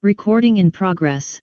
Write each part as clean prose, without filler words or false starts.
Recording in progress.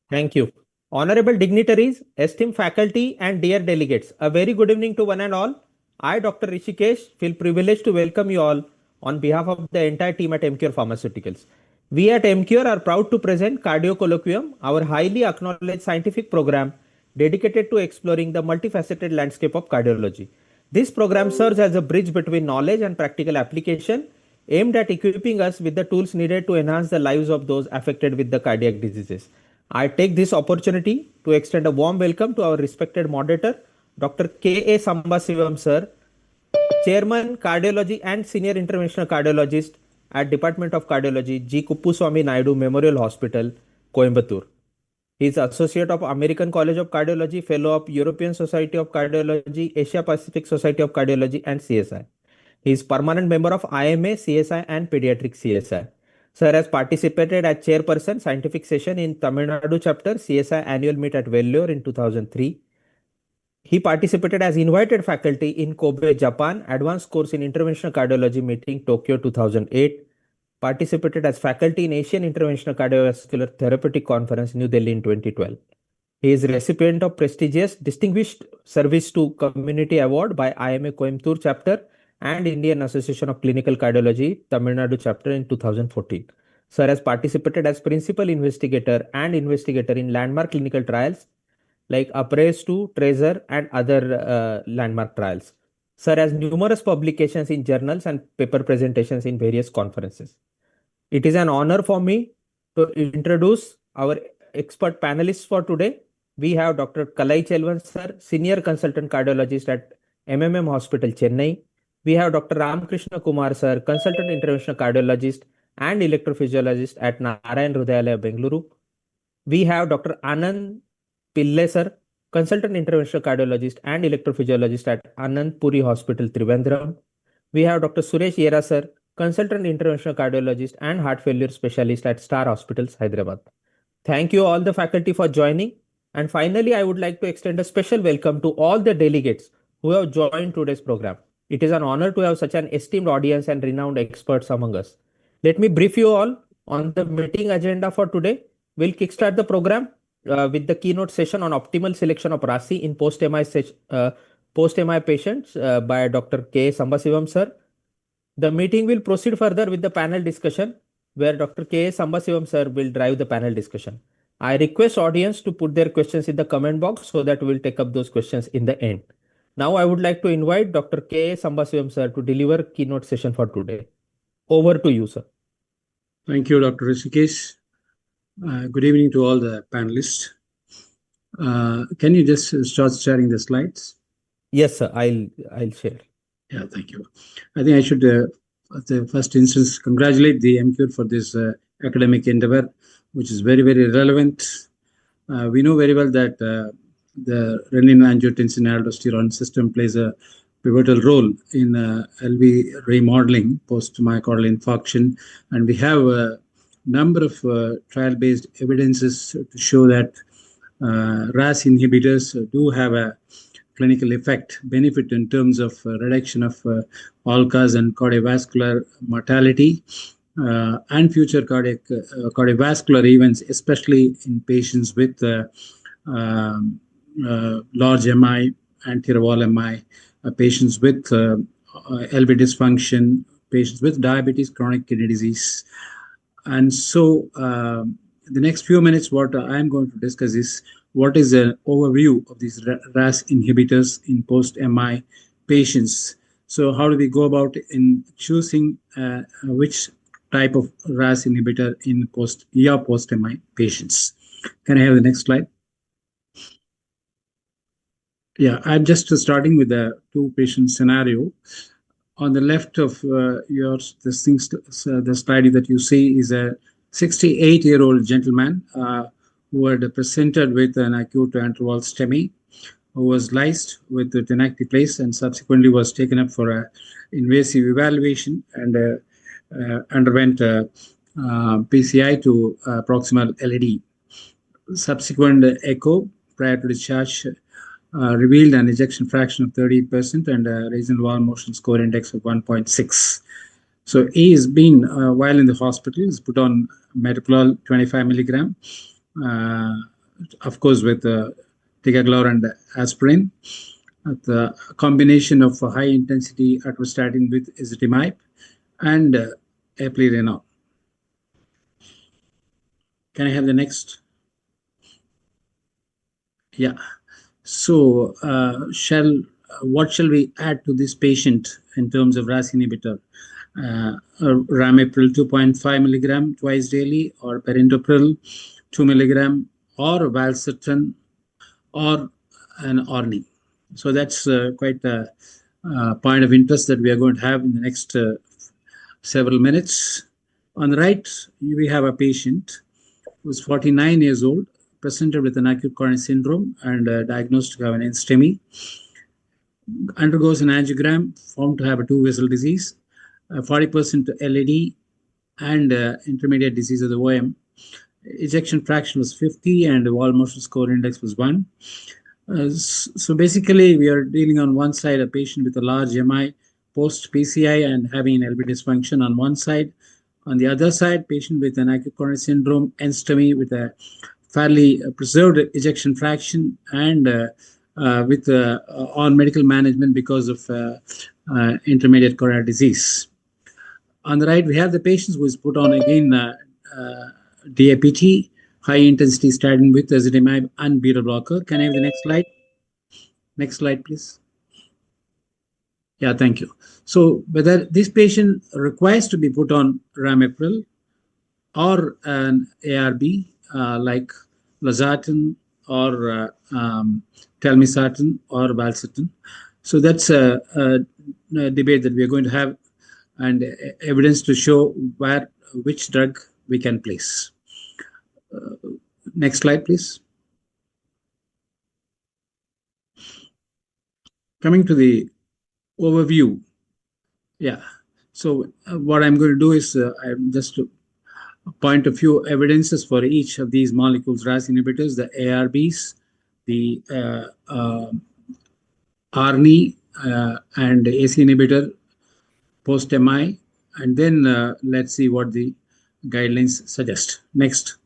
Thank you. Honorable dignitaries, esteemed faculty, and dear delegates, a very good evening to one and all. I, Dr. Rishikesh, feel privileged to welcome you all on behalf of the entire team at MCure Pharmaceuticals. We at MCure are proud to present Cardio Colloquium, our highly acknowledged scientific program dedicated to exploring the multifaceted landscape of cardiology. This program serves as a bridge between knowledge and practical application, aimed at equipping us with the tools needed to enhance the lives of those affected with the cardiac diseases. I take this opportunity to extend a warm welcome to our respected moderator, Dr. K. A. Sambasivam, sir, Chairman Cardiology and Senior Interventional Cardiologist at Department of Cardiology, G. Kuppuswamy Naidu Memorial Hospital, Coimbatore. He is Associate of American College of Cardiology, Fellow of European Society of Cardiology, Asia Pacific Society of Cardiology, and CSI. He is permanent member of IMA, CSI, and Pediatric CSI. Sir has participated as chairperson scientific session in Tamil Nadu chapter CSI annual meet at Vellore in 2003. He participated as invited faculty in Kobe, Japan, advanced course in interventional cardiology meeting Tokyo 2008. Participated as faculty in Asian Interventional Cardiovascular Therapeutic Conference, New Delhi in 2012. He is recipient of prestigious Distinguished Service to Community Award by IMA Coimbatore chapter and Indian Association of Clinical Cardiology, Tamil Nadu chapter in 2014. Sir has participated as principal investigator and investigator in landmark clinical trials like Appraise 2, Tracer, and other landmark trials. Sir has numerous publications in journals and paper presentations in various conferences. It is an honor for me to introduce our expert panelists for today. We have Dr. Kalai Chelvan, sir, Senior Consultant Cardiologist at MMM Hospital, Chennai. We have Dr. Ramakrishna Kumar, sir, Consultant Interventional Cardiologist and Electrophysiologist at Narayan Hrudayalaya, Bengaluru. We have Dr. Anand Pillai, sir, Consultant Interventional Cardiologist and Electrophysiologist at Anand Puri Hospital, Trivandrum. We have Dr. Suresh Yera, sir, Consultant Interventional Cardiologist and Heart Failure Specialist at Star Hospitals, Hyderabad. Thank you all the faculty for joining. And finally, I would like to extend a special welcome to all the delegates who have joined today's program. It is an honor to have such an esteemed audience and renowned experts among us. Let me brief you all on the meeting agenda for today. We'll kickstart the program with the keynote session on optimal selection of RASI in post-MI patients by Dr. K. Sambasivam, sir. The meeting will proceed further with the panel discussion where Dr. K. Sambasivam, sir, will drive the panel discussion. I request audience to put their questions in the comment box so that we'll take up those questions in the end. Now I would like to invite Dr. K. Sambasivam, sir, to deliver keynote session for today. Over to you, sir. Thank you, Dr. Rishikesh. Good evening to all the panelists. Can you just start sharing the slides? Yes, sir. I'll share. Yeah, thank you. I think I should, at the first instance, congratulate the MCure for this academic endeavor, which is very, very relevant. We know very well that the renin-angiotensin-aldosterone system plays a pivotal role in LV remodeling post-myocardial infarction, and we have a number of trial-based evidences to show that RAS inhibitors do have a clinical effect, benefit in terms of reduction of all-cause and cardiovascular mortality and future cardiovascular events, especially in patients with large MI, anterior wall MI, patients with LV dysfunction, patients with diabetes, chronic kidney disease. And so the next few minutes, what I'm going to discuss is what is an overview of these RAS inhibitors in post-MI patients. So how do we go about in choosing which type of RAS inhibitor in post-MI patients? Can I have the next slide? Yeah, I'm just starting with the two-patient scenario. On the left of the slide that you see is a 68-year-old gentleman who had presented with an acute interval STEMI, who was lysed with the tenactiplase and subsequently was taken up for an invasive evaluation and underwent PCI to proximal LAD. Subsequent echo prior to discharge revealed an ejection fraction of 30% and a regional wall motion score index of 1.6. So he has been, while in the hospital, is put on metoprolol 25 milligram, uh, of course with ticagrelor and aspirin. The combination of high intensity atorvastatin with ezetimibe and eplerenol. Can I have the next? Yeah. So, what shall we add to this patient in terms of RAS inhibitor? Ramipril 2.5 milligram twice daily, or perindopril 2 milligram, or valsartan, or an orni. So that's quite a point of interest that we are going to have in the next several minutes. On the right, we have a patient who is 49 years old, presented with an acute coronary syndrome and diagnosed to have an STEMI, undergoes an angiogram, found to have a two-vessel disease, 40% LAD, and intermediate disease of the OM. Ejection fraction was 50 and the wall motion score index was 1. So basically, we are dealing on one side a patient with a large MI post PCI and having an LV dysfunction on one side. On the other side, patient with an acute coronary syndrome, NSTEMI with a fairly preserved ejection fraction and with on medical management because of intermediate coronary disease. On the right, we have the patients who is put on again DAPT, high intensity statin with ezetimibe and beta blocker. Can I have the next slide? Next slide, please. Yeah, thank you. So whether this patient requires to be put on ramipril or an ARB like losartan or telmisartan or valsartan. So that's a debate that we are going to have and evidence to show which drug we can place. Next slide, please. Coming to the overview. Yeah. So what I'm going to do is I'm just to point a few evidences for each of these molecules, RAS inhibitors, the ARBs, the ARNI and AC inhibitor post-MI, and then let's see what the guidelines suggest. Next.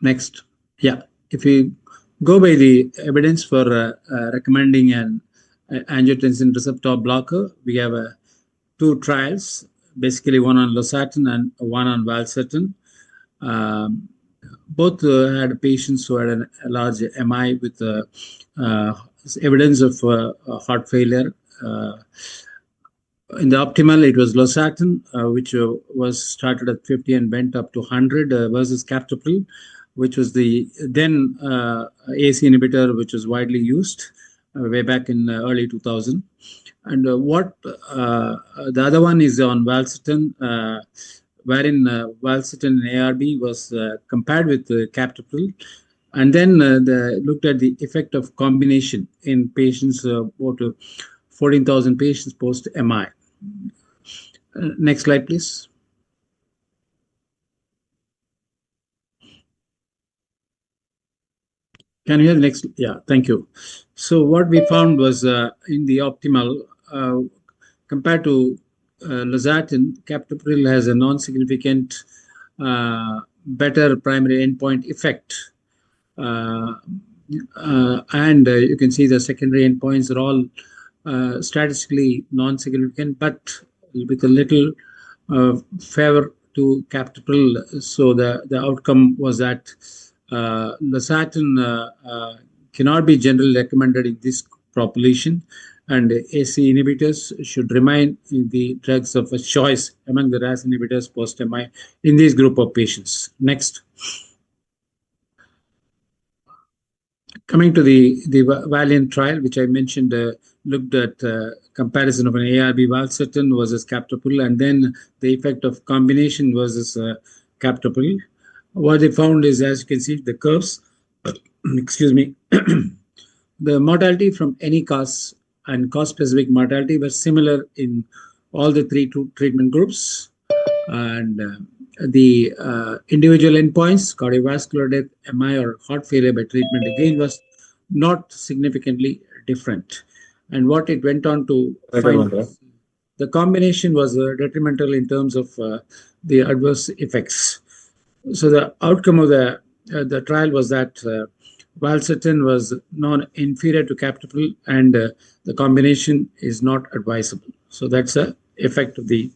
Next. Yeah. If we go by the evidence for recommending an angiotensin receptor blocker, we have two trials, basically one on losartan and one on valsartan. Both had patients who had a large MI with evidence of heart failure. In the optimal, it was losartan, which was started at 50 and went up to 100 versus captopril, which was the then AC inhibitor, which was widely used way back in early 2000. And the other one is on valsartan, wherein valsartan and ARB was compared with captopril. And then they looked at the effect of combination in patients, about 14,000 patients post-MI. Next slide, please. Can you hear the next? Yeah, thank you. So what we found was in the optimal, compared to losartan, captopril has a non-significant better primary endpoint effect. And you can see the secondary endpoints are all statistically non-significant, but with a little favor to captopril. So the outcome was that losartan cannot be generally recommended in this population, and AC inhibitors should remain the drugs of a choice among the RAS inhibitors post-MI in this group of patients. Next. Coming to the Valiant trial, which I mentioned, looked at comparison of an ARB valsartan versus captopril, and then the effect of combination versus captopril. What they found is, as you can see, the curves, excuse me, the mortality from any cause and cause-specific mortality were similar in all the three treatment groups. And the individual endpoints, cardiovascular death, MI, or heart failure by treatment, again was not significantly different. And what it went on to find was the combination was detrimental in terms of the adverse effects. So the outcome of the trial was that valsartan was non-inferior to captopril, and the combination is not advisable. So that's the effect of the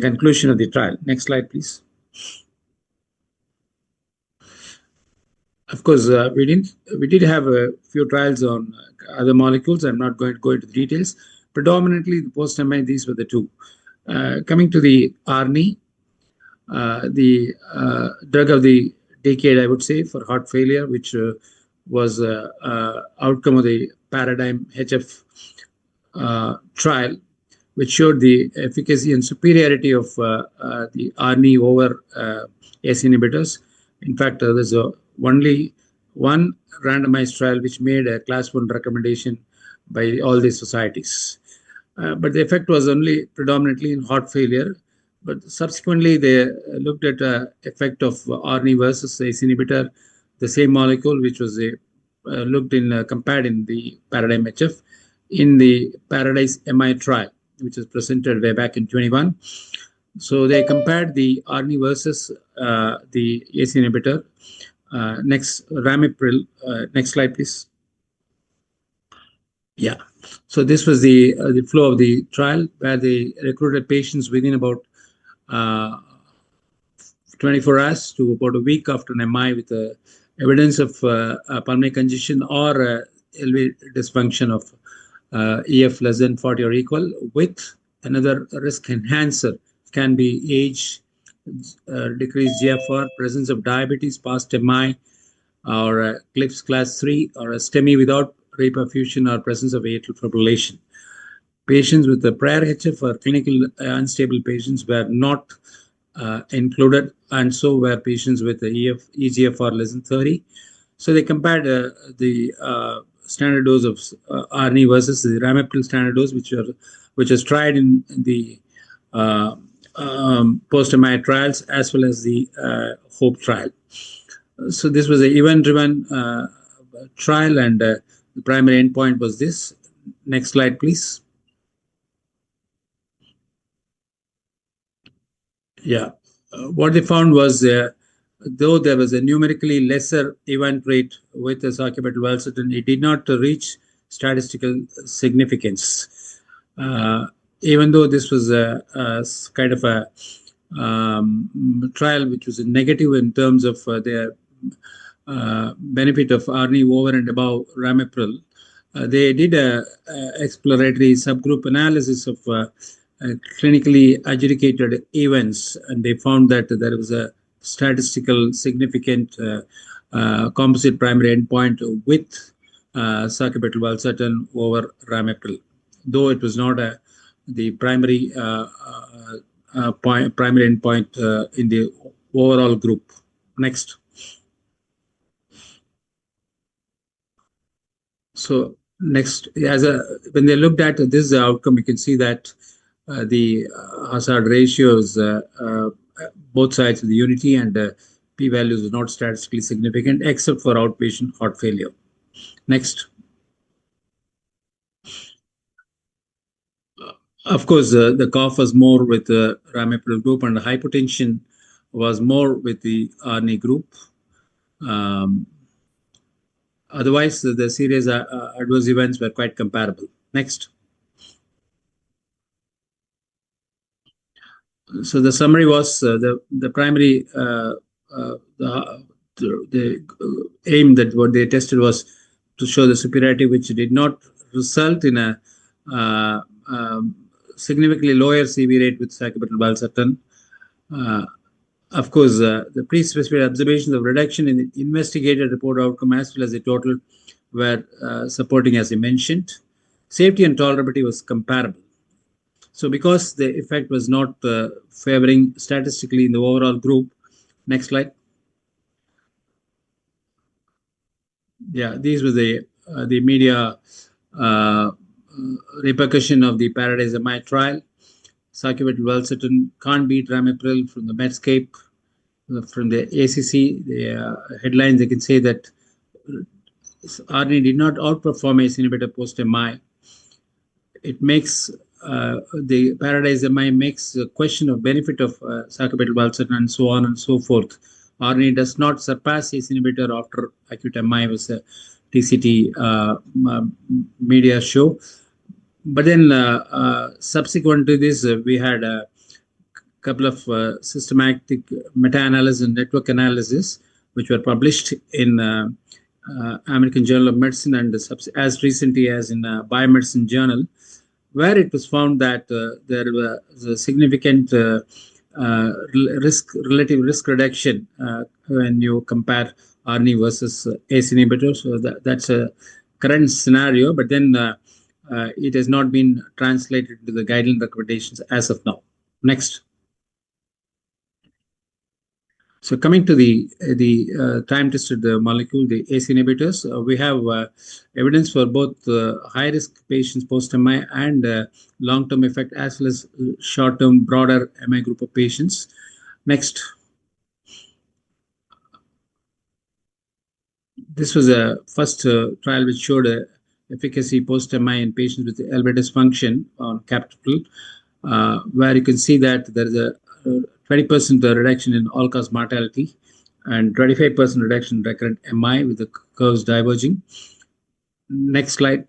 conclusion of the trial. Next slide, please. Of course, we did have a few trials on other molecules. I'm not going to go into the details. Predominantly, the post-MI, these were the two. Coming to the ARNI, the drug of the decade, I would say, for heart failure, which was outcome of the Paradigm HF trial, which showed the efficacy and superiority of the ARNI over ACE inhibitors. In fact, there's only one randomized trial which made a class 1 recommendation by all these societies. But the effect was only predominantly in heart failure. But subsequently, they looked at effect of ARNI versus ACE inhibitor, the same molecule, which was compared in the Paradigm HF in the Paradise MI trial, which was presented way back in 21. So they compared the ARNI versus the ACE inhibitor. Next, Ramipril. Next slide, please. Yeah. So this was the flow of the trial, where they recruited patients within about 24 hours to about a week after an MI with evidence of pulmonary congestion or LV dysfunction of EF less than 40 or equal, with another risk enhancer. Can be age, decreased GFR, presence of diabetes, past MI, or CLIPS class 3, or a STEMI without reperfusion or presence of atrial fibrillation. Patients with the prior HF or clinical unstable patients were not included, and so were patients with the eGFR less than 30. So they compared the standard dose of ARNI versus the Ramipril standard dose, which was tried in the post-MI trials as well as the HOPE trial. So this was an event-driven trial, and the primary endpoint was this. Next slide, please. Yeah. What they found was, though there was a numerically lesser event rate with the sacubitril valsartan, it did not reach statistical significance. Even though this was a kind of a trial which was a negative in terms of their benefit of ARNI over and above Ramipril, they did a exploratory subgroup analysis of clinically adjudicated events, and they found that there was a statistical significant composite primary endpoint with sacubitril valsartan over Ramipril, though it was not the primary primary endpoint in the overall group. Next. So next, when they looked at this outcome, you can see that the hazard ratios, both sides of the unity, and p-values are not statistically significant except for outpatient heart failure. Next. Of course, the cough was more with the Ramipril group, and the hypotension was more with the ARNI group. Otherwise, the serious adverse events were quite comparable. Next. So the summary was the primary the aim that what they tested was to show the superiority, which did not result in a significantly lower CV rate with sacubitril valsartan. Of course, the pre-specified observations of reduction in the investigated report outcome as well as the total were supporting, as I mentioned. Safety and tolerability was comparable. So because the effect was not favoring statistically in the overall group. Next slide. Yeah, these were the media repercussion of the Paradise MI trial. Sacubitril valsartan can't beat Ramipril from the Medscape. From the ACC, the headlines, they can say that ARNI did not outperform ACE inhibitor post-MI. it makes the Paradise MI makes a question of benefit of sacubital valsartan and so on and so forth. RNA does not surpass ACE inhibitor after acute MI was a TCT media show. But then subsequent to this, we had a couple of systematic meta-analysis and network analysis, which were published in American Journal of Medicine and as recently as in Biomedicine Journal, where it was found that there was a significant relative risk reduction when you compare RNA versus ACE inhibitors. So that's a current scenario, but then it has not been translated to the guideline recommendations as of now. Next. So coming to the time-tested molecule, the ACE inhibitors, we have evidence for both high-risk patients post-MI and long-term effect, as well as short-term broader MI group of patients. Next. This was a first trial which showed efficacy post-MI in patients with elbow dysfunction on capital, where you can see that there is a 20% reduction in all-cause mortality and 25% reduction in recurrent MI with the curves diverging. Next slide.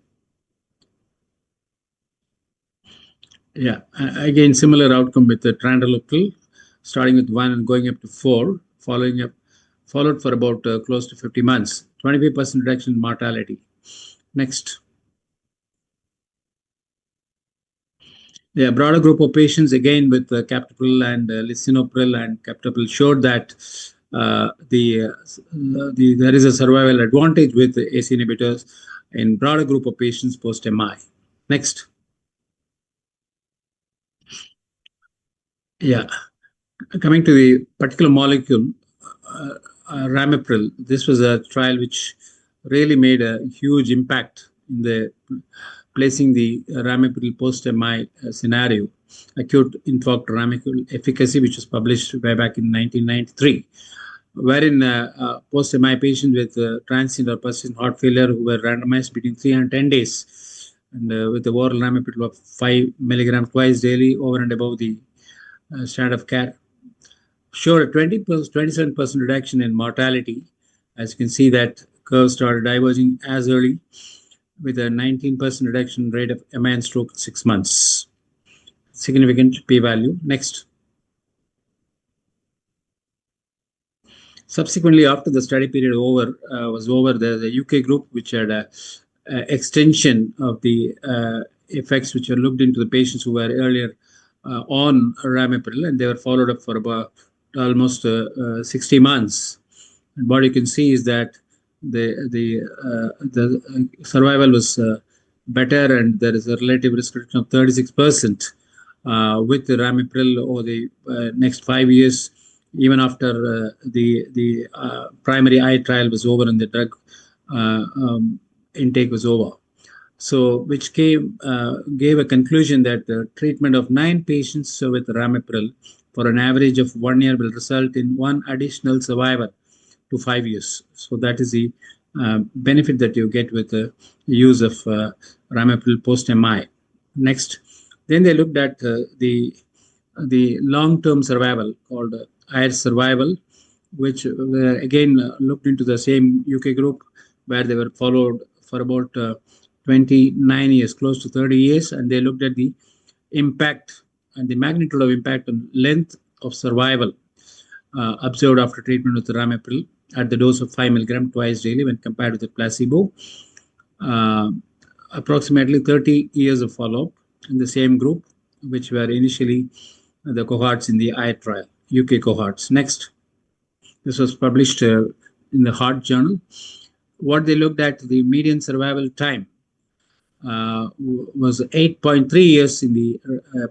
Yeah, again, similar outcome with the trandralopil, starting with 1 and going up to 4, followed for about close to 50 months, 25% reduction in mortality. Next. Yeah, broader group of patients, again with captopril and lisinopril and captopril, showed that there is a survival advantage with the ACE inhibitors in broader group of patients post-MI. Next. Yeah, coming to the particular molecule, ramipril. This was a trial which really made a huge impact in the placing the ramipril post-MI scenario, acute infarct ramipril efficacy, which was published way back in 1993, wherein post-MI patients with transient or persistent heart failure who were randomized between 3 and 10 days, and with the oral ramipril of 5 milligrams twice daily over and above the standard of care, showed a 27% reduction in mortality. As you can see, that curve started diverging as early, with a 19% reduction rate of MI and stroke in 6 months. Significant p-value. Next. Subsequently, after the study period was over, there's a UK group which had a extension of the effects which were looked into the patients who were earlier on ramipril, and they were followed up for about almost 60 months. And what you can see is that the survival was better, and there is a relative risk reduction of 36% with the ramipril over the next 5 years, even after the primary eye trial was over and the drug intake was over. So, which gave a conclusion that the treatment of 9 patients with ramipril for an average of 1 year will result in 1 additional survivor to 5 years. So that is the benefit that you get with the use of ramipril post-MI. Next. Then they looked at the long-term survival called IRS survival, which were again looked into the same UK group, where they were followed for about 29 years, close to 30 years, and they looked at the impact and the magnitude of impact on length of survival observed after treatment with ramipril at the dose of 5 milligrams twice daily when compared with the placebo. Approximately 30 years of follow-up in the same group, which were initially the cohorts in the eye trial, UK cohorts. Next. This was published in the Heart Journal. What they looked at, the median survival time was 8.3 years in the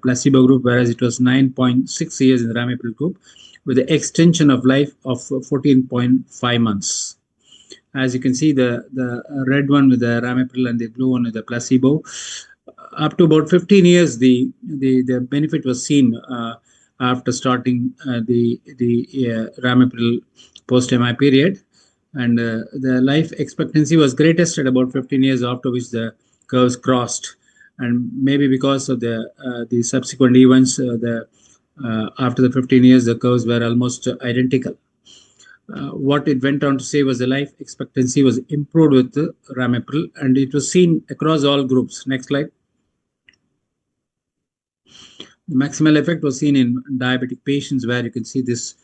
placebo group, whereas it was 9.6 years in the ramipril group, with the extension of life of 14.5 months. As you can see, the red one with the ramipril and the blue one with the placebo, up to about 15 years, the benefit was seen after starting the ramipril post-MI period, and the life expectancy was greatest at about 15 years, after which the curves crossed, and maybe because of the subsequent events, after the 15 years, the curves were almost identical. What it went on to say was the life expectancy was improved with the ramipril, and it was seen across all groups. Next slide. The maximal effect was seen in diabetic patients, where you can see this.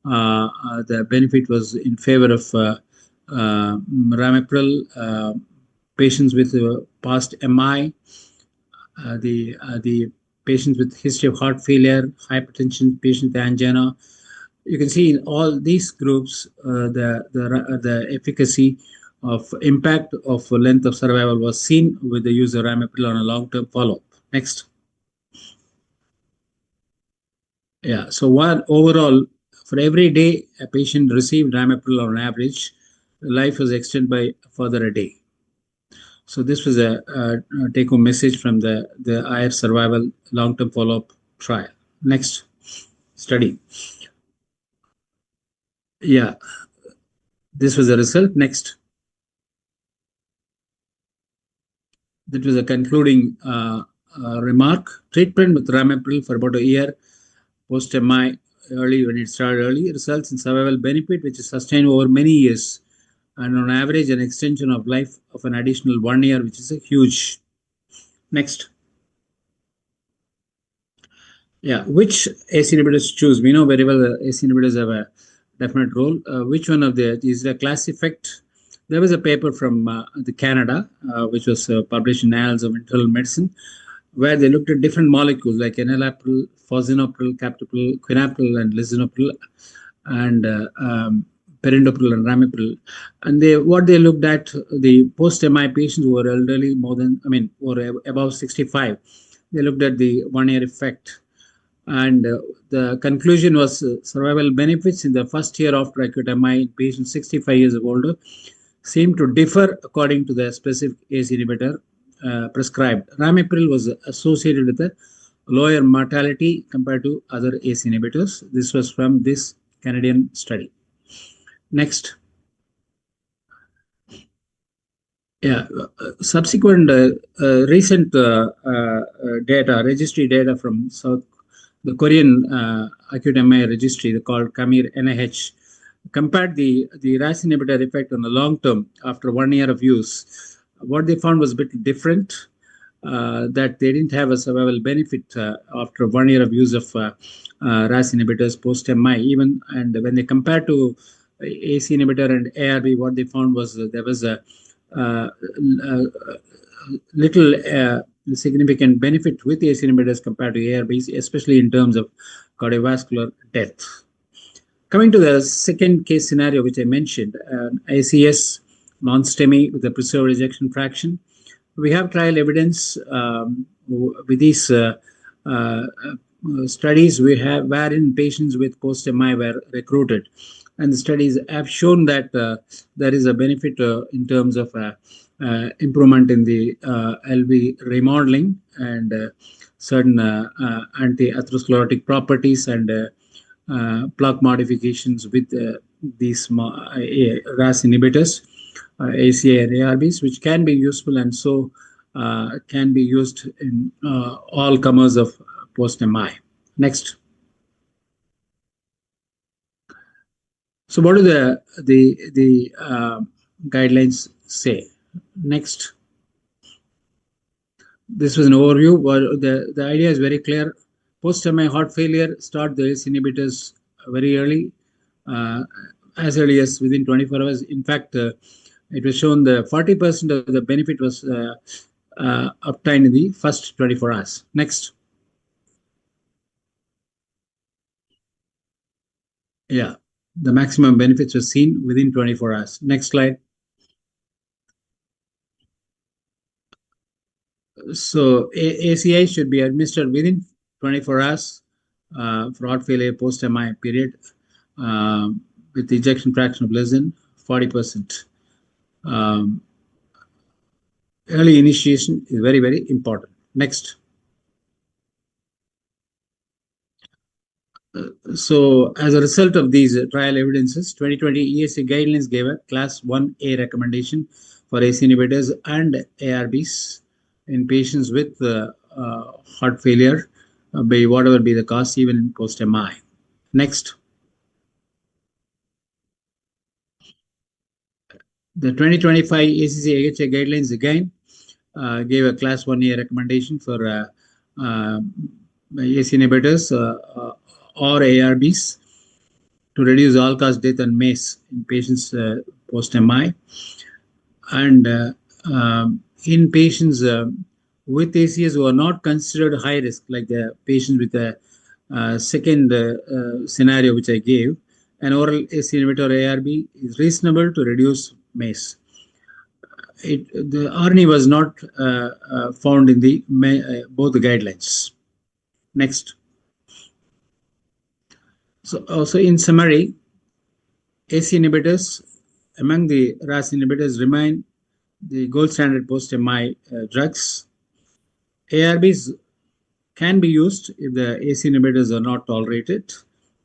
The benefit was in favor of ramipril. Patients with past MI, the patients with history of heart failure, hypertension, patients with angina. You can see in all these groups the efficacy of impact of length of survival was seen with the use of ramipril on a long-term follow-up. Next. Yeah. So while overall, for every day a patient received ramipril on average, life was extended by further a day. So this was a take-home message from the IR survival long-term follow-up trial. Next study. Yeah, this was the result. Next. That was a concluding remark. Treatment with ramipril for about a year post-MI early, when it started early, results in survival benefit which is sustained over many years, and on average an extension of life of an additional 1 year, which is a huge. Next. Yeah, which AC inhibitors choose? We know very well the AC inhibitors have a definite role. Which one of the is the class effect? There was a paper from the Canada, which was published in Annals of Internal Medicine, where they looked at different molecules like enalapril, fosinopril, captopril, quinapril, and lisinopril, and perindopril and ramipril. And what they looked at, the post-MI patients who were elderly, or above 65, they looked at the 1 year effect. And the conclusion was survival benefits in the first year after acute MI in patients 65 years of older seem to differ according to the specific ACE inhibitor prescribed. Ramipril was associated with a lower mortality compared to other ACE inhibitors. This was from this Canadian study. Next. Yeah, subsequent recent data, registry data from the Korean acute MI registry called KAMIR NIH, compared the RAS inhibitor effect on the long term after 1 year of use. What they found was a bit different, that they didn't have a survival benefit after 1 year of use of RAS inhibitors post-MI. Even, and when they compared to AC inhibitor and ARB, what they found was there was a little significant benefit with AC inhibitors compared to ARBs, especially in terms of cardiovascular death. Coming to the second case scenario, which I mentioned, ACS non-STEMI with a preserved ejection fraction. We have trial evidence with these studies we have wherein patients with post-MI were recruited. And the studies have shown that there is a benefit in terms of improvement in the LV remodeling and certain anti-atherosclerotic properties and plaque modifications with these RAS inhibitors, ACA and ARBs, which can be useful and so can be used in all comers of post-MI. Next. So what do the guidelines say? Next. This was an overview. The idea is very clear. Post-MI heart failure, start the ACE inhibitors very early, as early as within 24 hours. In fact, it was shown that 40% of the benefit was obtained in the first 24 hours. Next. Yeah, the maximum benefits were seen within 24 hours. Next slide. So ACI should be administered within 24 hours for heart failure post-MI period with the ejection fraction of less than 40%. Early initiation is very, very important. Next. So as a result of these trial evidences, 2020 ESC guidelines gave a class 1A recommendation for ACE inhibitors and ARBs in patients with heart failure, by whatever be the cause, even in post-MI. Next. The 2025 ACC-AHA guidelines again gave a class 1A recommendation for AC inhibitors or ARBs to reduce all-cause death and MACE in patients post-MI. And in patients with ACS who are not considered high risk, like the patients with the second scenario which I gave, an oral AC inhibitor ARB is reasonable to reduce MACE. The RNA was not found in the both the guidelines. Next. So in summary, AC inhibitors among the RAS inhibitors remain the gold standard post-MI drugs. ARBs can be used if the AC inhibitors are not tolerated.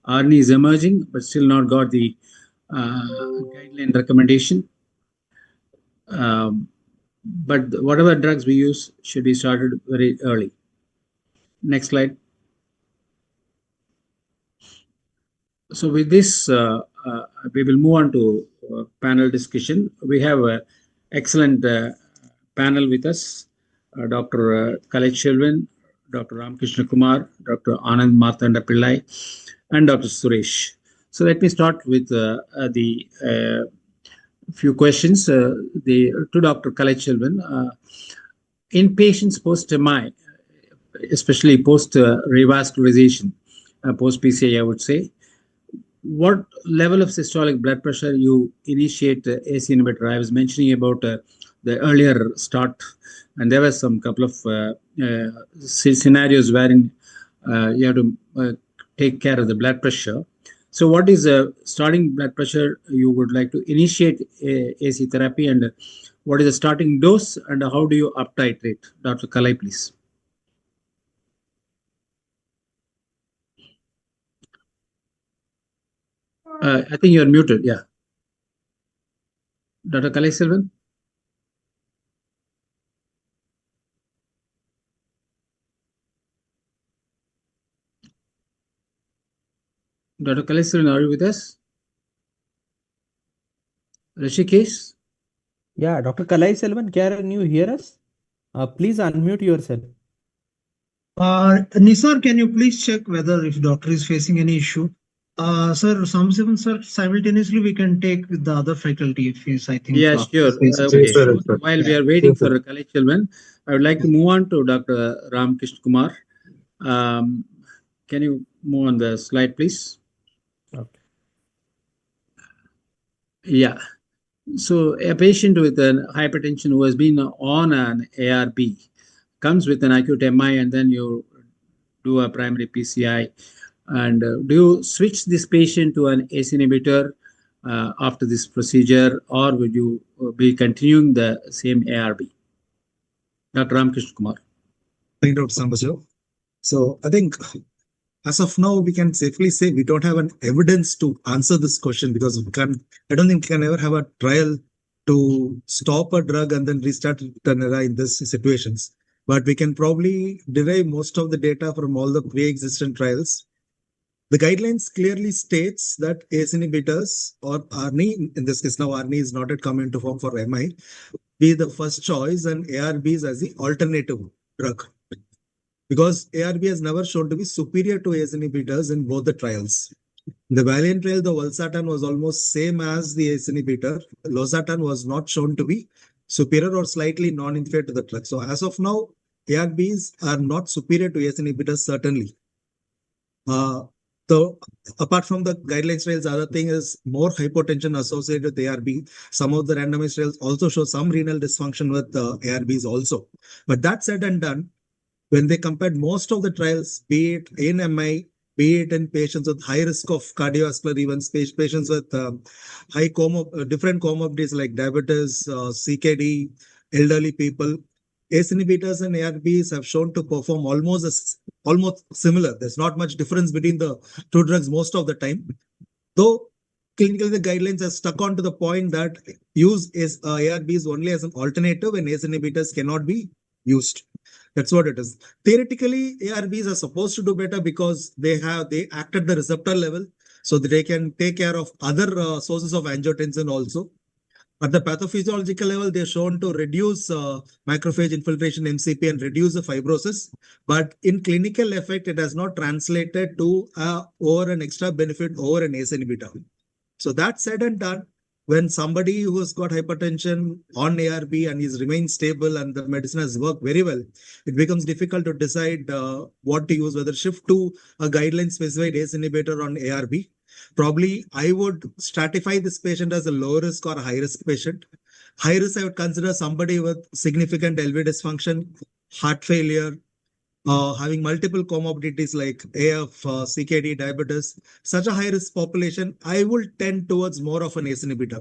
RNA is emerging, but still not got the guideline recommendation. But whatever drugs we use should be started very early. Next slide. So with this, we will move on to panel discussion. We have an excellent panel with us, Dr. Kalai, Dr. Ramkrishna Kumar, Dr. Anand Marthanda Pillai, and Dr. Suresh. So let me start with the few questions to Dr. Kalai. In patients post-MI, especially post-revascularization, post-PCI, I would say, what level of systolic blood pressure you initiate AC inhibitor? I was mentioning about the earlier start, and there were some couple of scenarios wherein you have to take care of the blood pressure. So what is the starting blood pressure you would like to initiate AC therapy, and what is the starting dose, and how do you up titrate? Dr. Kalai, please. I think you're muted. Yeah. Dr. Kalai. Dr. Kalai, are you with us? Rishikesh? Yeah, Dr. Kalai, can you hear us? Please unmute yourself. Nisar, can you please check whether if doctor is facing any issue? Sir, sir, simultaneously we can take the other faculty if he's, I think. Yeah, sure. Okay. So while we are waiting for Kalai, I would like to move on to Dr. Ramkrishna Kumar. Can you move on the slide, please? Okay. Yeah. So a patient with an hypertension who has been on an ARB comes with an acute MI, and then you do a primary PCI. And do you switch this patient to an ACE inhibitor after this procedure, or would you be continuing the same ARB? Dr. Ramkrishna Kumar. Thank you, Dr. Sambasio. So I think as of now, we can safely say we don't have an evidence to answer this question, because I don't think we can ever have a trial to stop a drug and then restart an era in these situations. But we can probably derive most of the data from all the pre-existent trials. The guidelines clearly states that ACE inhibitors or ARNI, in this case now ARNI is not yet come into form for MI, be the first choice and ARBs as the alternative drug. Because ARB has never shown to be superior to ACE inhibitors in both the trials. In the Valiant trial, the valsartan was almost same as the ACE inhibitor. Losartan was not shown to be superior or slightly non-inferior to the drug. So as of now, ARBs are not superior to ACE inhibitors, certainly. So apart from the guidelines trials, other thing is more hypotension associated with ARB. Some of the randomized trials also show some renal dysfunction with ARBs also. But that said and done, when they compared most of the trials, be it in MI, be it in patients with high risk of cardiovascular events, patients with different comorbidities like diabetes, CKD, elderly people, ACE inhibitors and ARBs have shown to perform almost similar. There's not much difference between the two drugs most of the time. Though clinically the guidelines are stuck on to the point that use ARBs only as an alternative and ACE inhibitors cannot be used. That's what it is. Theoretically, ARBs are supposed to do better because they act at the receptor level, so that they can take care of other sources of angiotensin also. At the pathophysiological level, they're shown to reduce macrophage infiltration, MCP, and reduce the fibrosis. But in clinical effect, it has not translated to over an extra benefit over an ACE inhibitor. So that said and done, when somebody who has got hypertension on ARB and is remained stable and the medicine has worked very well, it becomes difficult to decide what to use, whether shift to a guideline specified ACE inhibitor on ARB. Probably I would stratify this patient as a low risk or a high risk patient. High risk, I would consider somebody with significant LV dysfunction, heart failure, having multiple comorbidities like AF, CKD, diabetes. Such a high risk population, I will tend towards more of an ACE inhibitor.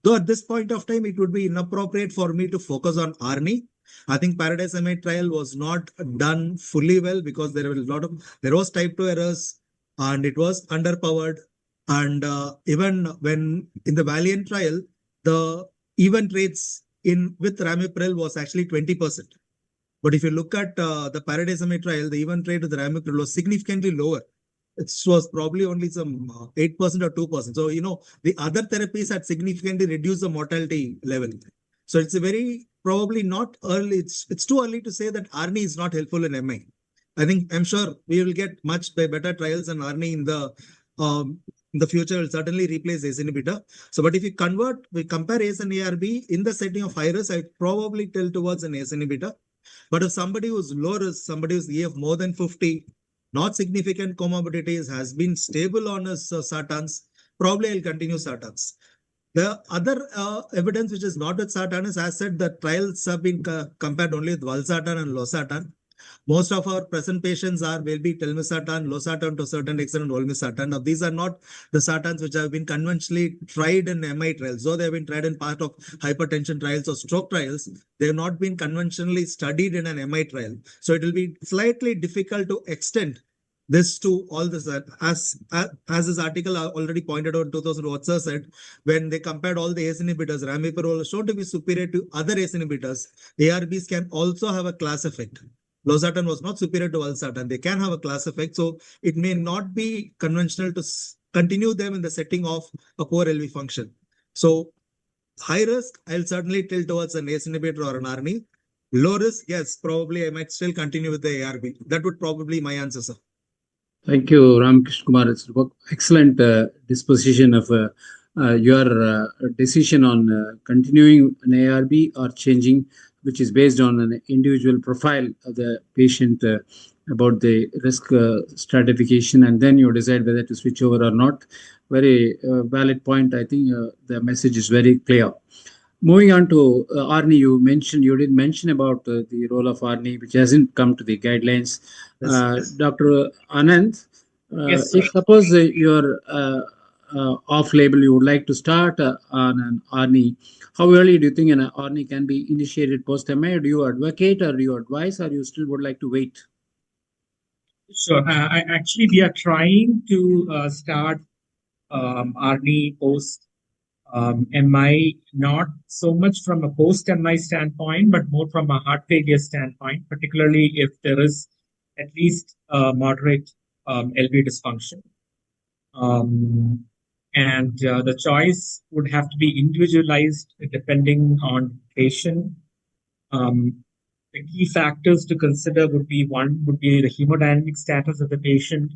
Though at this point of time, it would be inappropriate for me to focus on ARNI. I think Paradise MI trial was not done fully well because there was type 2 errors and it was underpowered. And even when in the Valiant trial, the event rates with Ramipril was actually 20%. But if you look at the Paradise MI trial, the event rate with Ramipril was significantly lower. It was probably only some 8% or 2%. So, the other therapies had significantly reduced the mortality level. So it's a very probably not early. It's too early to say that ARNI is not helpful in MI. I'm sure we will get much better trials and ARNI in the future will certainly replace ACE inhibitor. So, but if we compare ACE and ARB in the setting of high risk, I probably tilt towards an ACE inhibitor. But if somebody who's low risk, somebody who's EF more than 50, not significant comorbidities, has been stable on his sartans, probably I'll continue sartans. The other evidence which is not with sartan is, as said, the trials have been compared only with valsartan and losartan. Most of our present patients will be telmisartan, losartan to a certain extent, and olmesartan. Now, these are not the sartans which have been conventionally tried in MI trials. Though they have been tried in part of hypertension trials or stroke trials, they have not been conventionally studied in an MI trial. So it will be slightly difficult to extend this to all this. As this article already pointed out in 2000, Watser said, when they compared all the ACE inhibitors, Ramipril was shown to be superior to other ACE inhibitors. ARBs can also have a class effect. Losartan was not superior to valsartan. They can have a class effect. So it may not be conventional to continue them in the setting of a poor LV function. So high risk, I'll certainly tilt towards an ACE inhibitor or an ARNI. Low risk, yes, probably I might still continue with the ARB. That would probably be my answer, sir. Thank you, Ramakrishna Kumar. It's excellent disposition of your decision on continuing an ARB or changing, which is based on an individual profile of the patient about the risk stratification, and then you decide whether to switch over or not. Very valid point. I think the message is very clear. Moving on to ARNI, you did mention about the role of ARNI, which hasn't come to the guidelines. Yes. Dr. Anand, Yes, if suppose you're off-label, you would like to start on an ARNI, how early do you think an ARNI can be initiated post-MI? Do you advocate or do you advise, or you still would like to wait? sure. Actually, we are trying to start RD post MI, not so much from a post-MI standpoint, but more from a heart failure standpoint, particularly if there is at least moderate LV dysfunction. And the choice would have to be individualized depending on patient. The key factors to consider would be the hemodynamic status of the patient,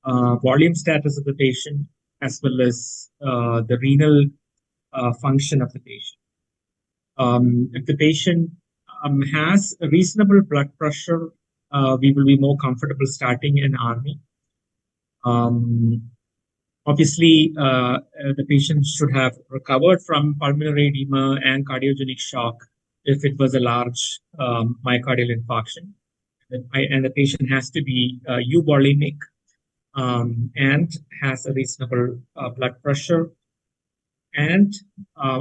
volume status of the patient, as well as the renal function of the patient. If the patient has a reasonable blood pressure, we will be more comfortable starting an ARNI. Obviously, the patient should have recovered from pulmonary edema and cardiogenic shock if it was a large myocardial infarction. And the patient has to be euvolemic and has a reasonable blood pressure. And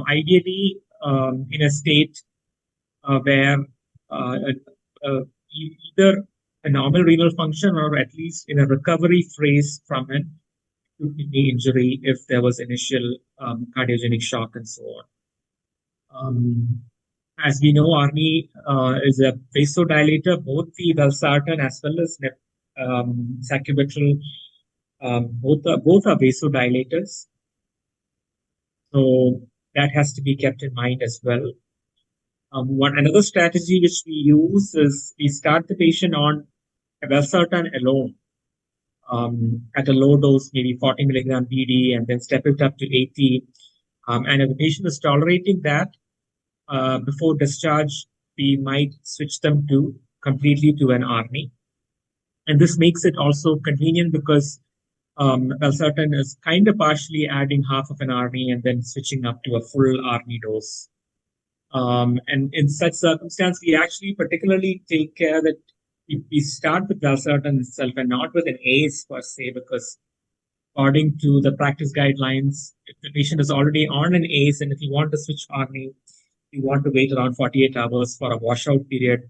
ideally, in a state where either a normal renal function or at least in a recovery phase from an acute kidney injury if there was initial cardiogenic shock and so on. As we know, ARNI is a vasodilator, both the valsartan as well as sacubitril, both are vasodilators. So that has to be kept in mind as well. Another strategy which we use is we start the patient on valsartan alone at a low dose, maybe 40 milligram BD, and then step it up to 80. And if the patient is tolerating that, before discharge, we might switch them to completely to an ARNI. And this makes it also convenient because valsartan is kind of partially adding half of an ARNI and then switching up to a full ARNI dose. And in such circumstance, we actually particularly take care that we start with valsartan itself and not with an ACE per se, because according to the practice guidelines, if the patient is already on an ACE and if you want to switch ARNI, you want to wait around 48 hours for a washout period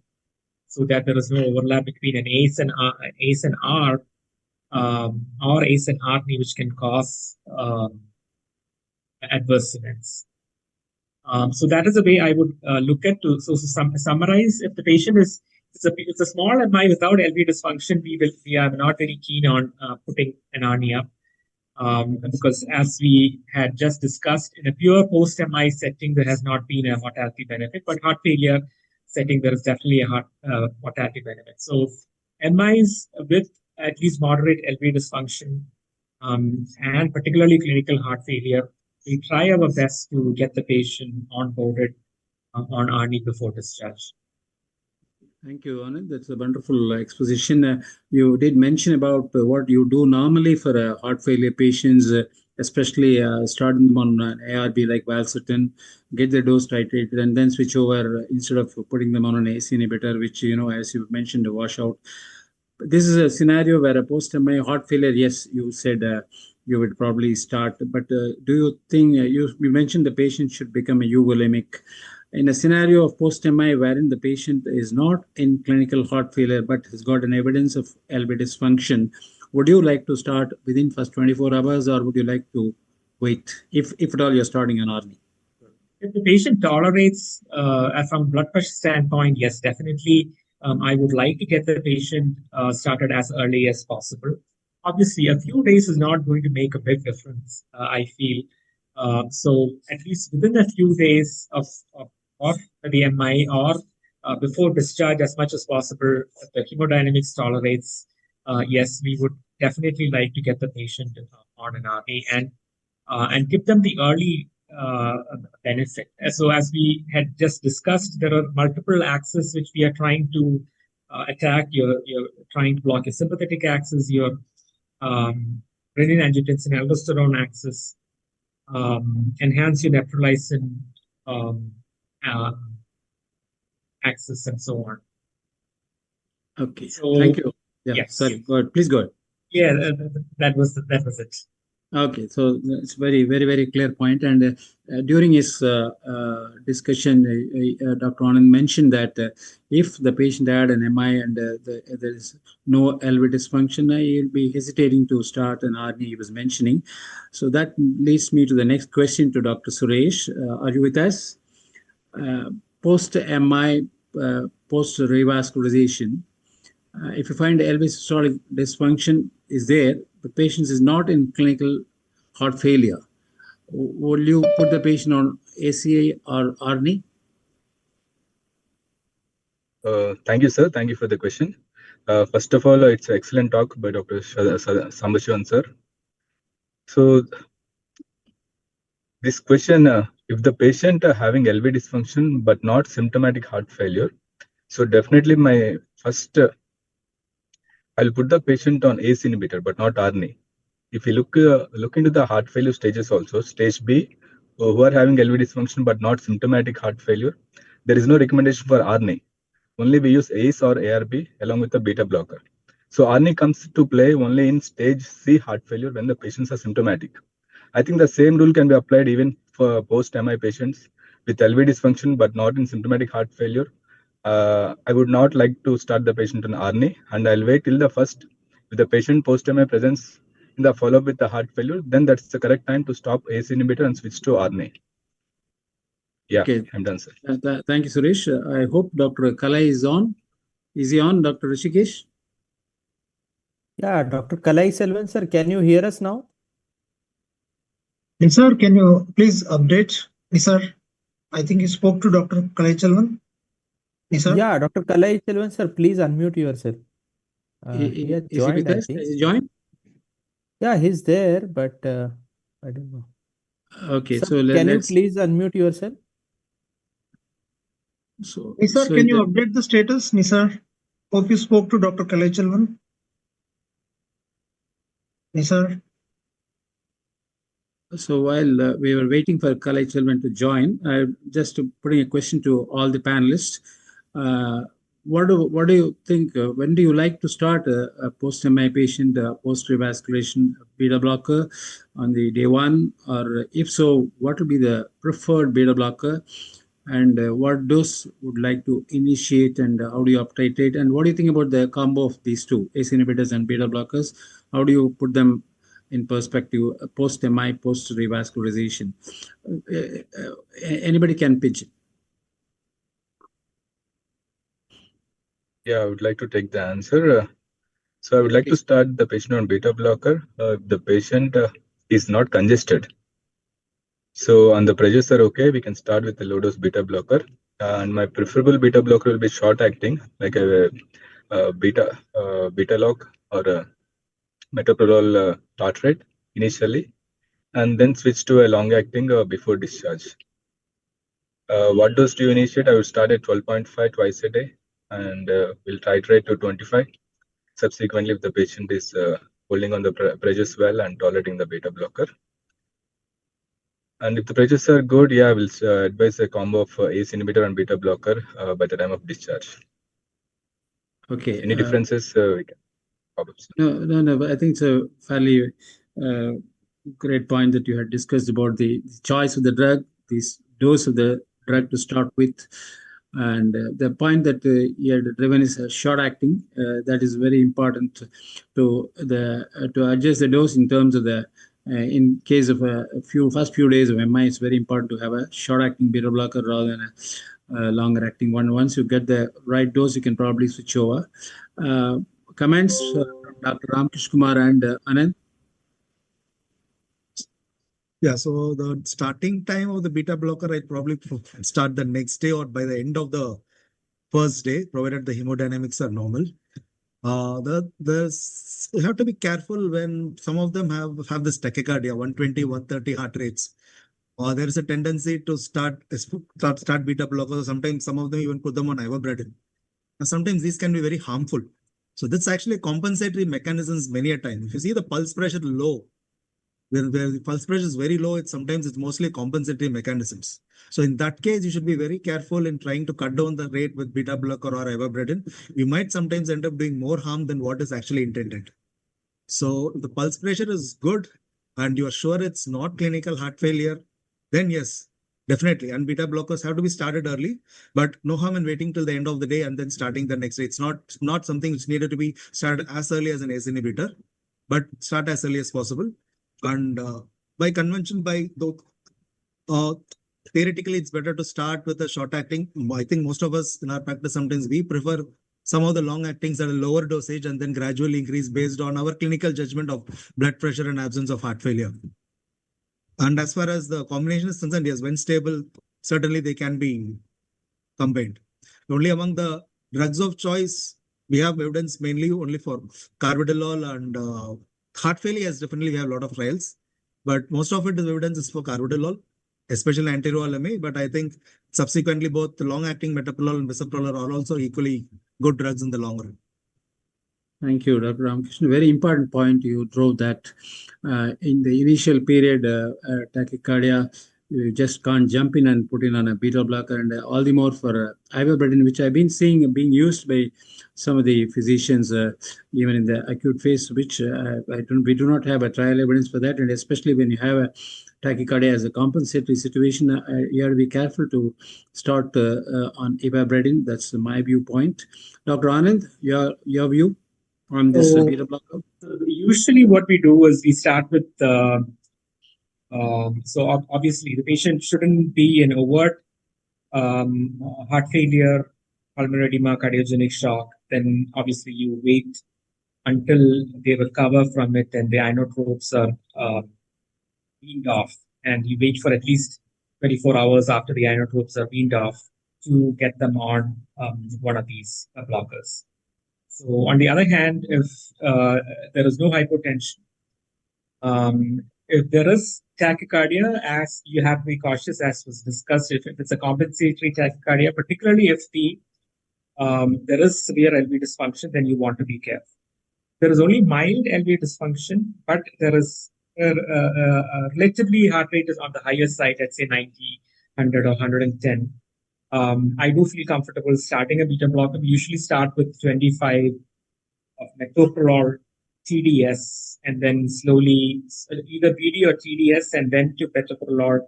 so that there is no overlap between an ACE and R, or ACE and ARNI, which can cause adverse events. So that is the way I would look at to summarize. If the patient it's a small MI without LV dysfunction, we are not very keen on putting an ARNI up. Because as we had just discussed, in a pure post-MI setting, there has not been a mortality benefit, but heart failure setting, there is definitely a mortality benefit. So MIs with at least moderate LV dysfunction, and particularly clinical heart failure, we try our best to get the patient onboarded on ARNI before discharge. Thank you, Anand. That's a wonderful exposition. You did mention about what you do normally for heart failure patients, especially starting them on an ARB like valsartan, get the dose titrated, and then switch over instead of putting them on an ACE inhibitor, which, as you mentioned, a washout. This is a scenario where a post-MI heart failure, yes, you said you would probably start, but do you think, you mentioned the patient should become a euvolemic. In a scenario of post-MI wherein the patient is not in clinical heart failure but has got an evidence of LV dysfunction, would you like to start within first 24 hours or would you like to wait, if at all you're starting an ARNI? If the patient tolerates, from blood pressure standpoint, yes, definitely, I would like to get the patient started as early as possible. Obviously, a few days is not going to make a big difference, I feel. So at least within a few days of the MI or before discharge, as much as possible, if the hemodynamics tolerates, yes, we would definitely like to get the patient on an RA and give them the early benefit. So as we had just discussed, there are multiple axes which we are trying to attack. You're trying to block your sympathetic axis, your renin-angiotensin aldosterone axis, enhance your neprilysin axis, and so on. Okay, So, thank you. Yeah, yes. sorry, go ahead. Please go ahead. Yeah, that was it. Okay, so it's very, very, very clear point. And during his discussion, Dr. Anand mentioned that if the patient had an MI and there is no LV dysfunction, he'll be hesitating to start an ARNI he was mentioning. So that leads me to the next question to Dr. Suresh. Are you with us? Post-MI, post-revascularization, if you find LV systolic dysfunction is there, the patient is not in clinical heart failure, will you put the patient on ACA or ARNI? Thank you, sir. Thank you for the question. First of all, it's an excellent talk by Dr. Sambashivan, sir. So this question, if the patient having LV dysfunction but not symptomatic heart failure, so definitely my first, I'll put the patient on ACE inhibitor but not ARNI. If you look into the heart failure stages also, stage B, who are having LV dysfunction but not symptomatic heart failure, there is no recommendation for ARNI. Only we use ACE or ARB along with the beta blocker. So ARNI comes to play only in stage C heart failure when the patients are symptomatic. I think the same rule can be applied even for post-MI patients with LV dysfunction but not in symptomatic heart failure. I would not like to start the patient on ARNI, and I'll wait till the first, if the patient post-MI presents in the follow-up with the heart failure, then that's the correct time to stop ACE inhibitor and switch to ARNI. Yeah, Okay. I'm done, sir. Thank you, Suresh. I hope Dr. Kalai is on. Is he on, Dr. Rishikesh? Yeah, Dr. Kalai Selvan, sir, can you hear us now? Yes, sir, can you please update? Yes, sir. I think you spoke to Dr. Kalai. Yes, sir. Yeah, Dr. Kalai Selvan, sir, please unmute yourself. He has Is he with joined, I us? think. Is he joined? Yeah, he's there, but I don't know. Okay, Sir, so can you let's. please unmute yourself? So, Nisar, so can in you the, update the status? Nisar, hope you spoke to Dr. Kalai. Nisar. so while we were waiting for Kalai Chelvan to join, just putting a question to all the panelists. Uh, what do you think? When do you like to start a post MI patient post revasculation beta blocker on the day one, or if so, what would be the preferred beta blocker, and what dose would like to initiate, and how do you uptitrate, and what do you think about the combo of these two ACE inhibitors and beta blockers? How do you put them in perspective post MI, post revascularization? Anybody can pitch. Yeah, I would like to take the answer. So I would like to start the patient on beta blocker if the patient is not congested. So on the pressures are okay, we can start with the low dose beta blocker. And my preferable beta blocker will be short acting, like a beta log or a metoprolol tartrate initially, and then switch to a long acting before discharge. What dose do you initiate? I will start at 12.5 twice a day, and we'll titrate to 25. Subsequently, if the patient is holding on the pressures well and tolerating the beta blocker. And if the pressures are good, yeah, I will advise a combo of ACE inhibitor and beta blocker by the time of discharge. Okay. Any differences? We can No. But I think it's a fairly uh, great point that you had discussed about the choice of the drug, this dose of the drug to start with, and the point that you had driven is short acting. That is very important to adjust the dose in terms of the. In case of a first few days of MI, it's very important to have a short acting beta blocker rather than a longer acting one. Once you get the right dose, you can probably switch over. Uh, Comments from Dr. Ramkish Kumar and Anand? Yeah, so the starting time of the beta blocker, I probably start the next day or by the end of the first day, provided the hemodynamics are normal. You have to be careful when some of them have this tachycardia, 120, 130 heart rates. Or there is a tendency to start beta blockers. Sometimes some of them even put them on ivermectin. And sometimes these can be very harmful. So that's actually compensatory mechanisms many a time. If you see the pulse pressure low, where the pulse pressure is very low, it's mostly compensatory mechanisms. So in that case, you should be very careful in trying to cut down the rate with beta blocker or ivermectin. You might sometimes end up doing more harm than what is actually intended. So if the pulse pressure is good and you are sure it's not clinical heart failure, then yes, definitely. And beta blockers have to be started early, but no harm in waiting till the end of the day and then starting the next day. It's not something which needed to be started as early as an ACE inhibitor, but start as early as possible. And by convention, theoretically, it's better to start with a short acting. I think most of us in our practice, sometimes we prefer some of the long actings at a lower dosage and then gradually increase based on our clinical judgment of blood pressure and absence of heart failure. And as far as the combination is concerned, yes, when stable, certainly they can be combined. Only among the drugs of choice, we have evidence mainly only for carvedilol and heart failure. Yes, definitely we have a lot of trials, but most of it is evidence is for carvedilol, especially anti-ROL MA. But I think subsequently both the long-acting metoprolol and bisoprolol are also equally good drugs in the long run. Thank you, Dr. Ramakrishnan. Very important point you drove that in the initial period, tachycardia, you just can't jump in and put in on a beta blocker, and all the more for ivermectin, which I've been seeing being used by some of the physicians, even in the acute phase, which we do not have a trial evidence for that, and especially when you have a tachycardia as a compensatory situation, you have to be careful to start on ivermectin. That's my viewpoint. Dr. Anand, your view on this beta blocker? Usually, what we do is we start with obviously the patient shouldn't be in overt heart failure, pulmonary edema, cardiogenic shock, then obviously you wait until they recover from it and the inotropes are weaned off, and you wait for at least 24 hours after the inotropes are weaned off to get them on one of these blockers. So, on the other hand, if there is no hypotension, if there is tachycardia, as you have to be cautious, as was discussed, if it's a compensatory tachycardia, particularly if there is severe LV dysfunction, then you want to be careful. There is only mild LV dysfunction, but there is relatively heart rate is on the higher side, let's say 90, 100 or 110. I do feel comfortable starting a beta blocker. We usually start with 25 of metoprolol TDS, and then slowly either BD or TDS, and then to metoprolol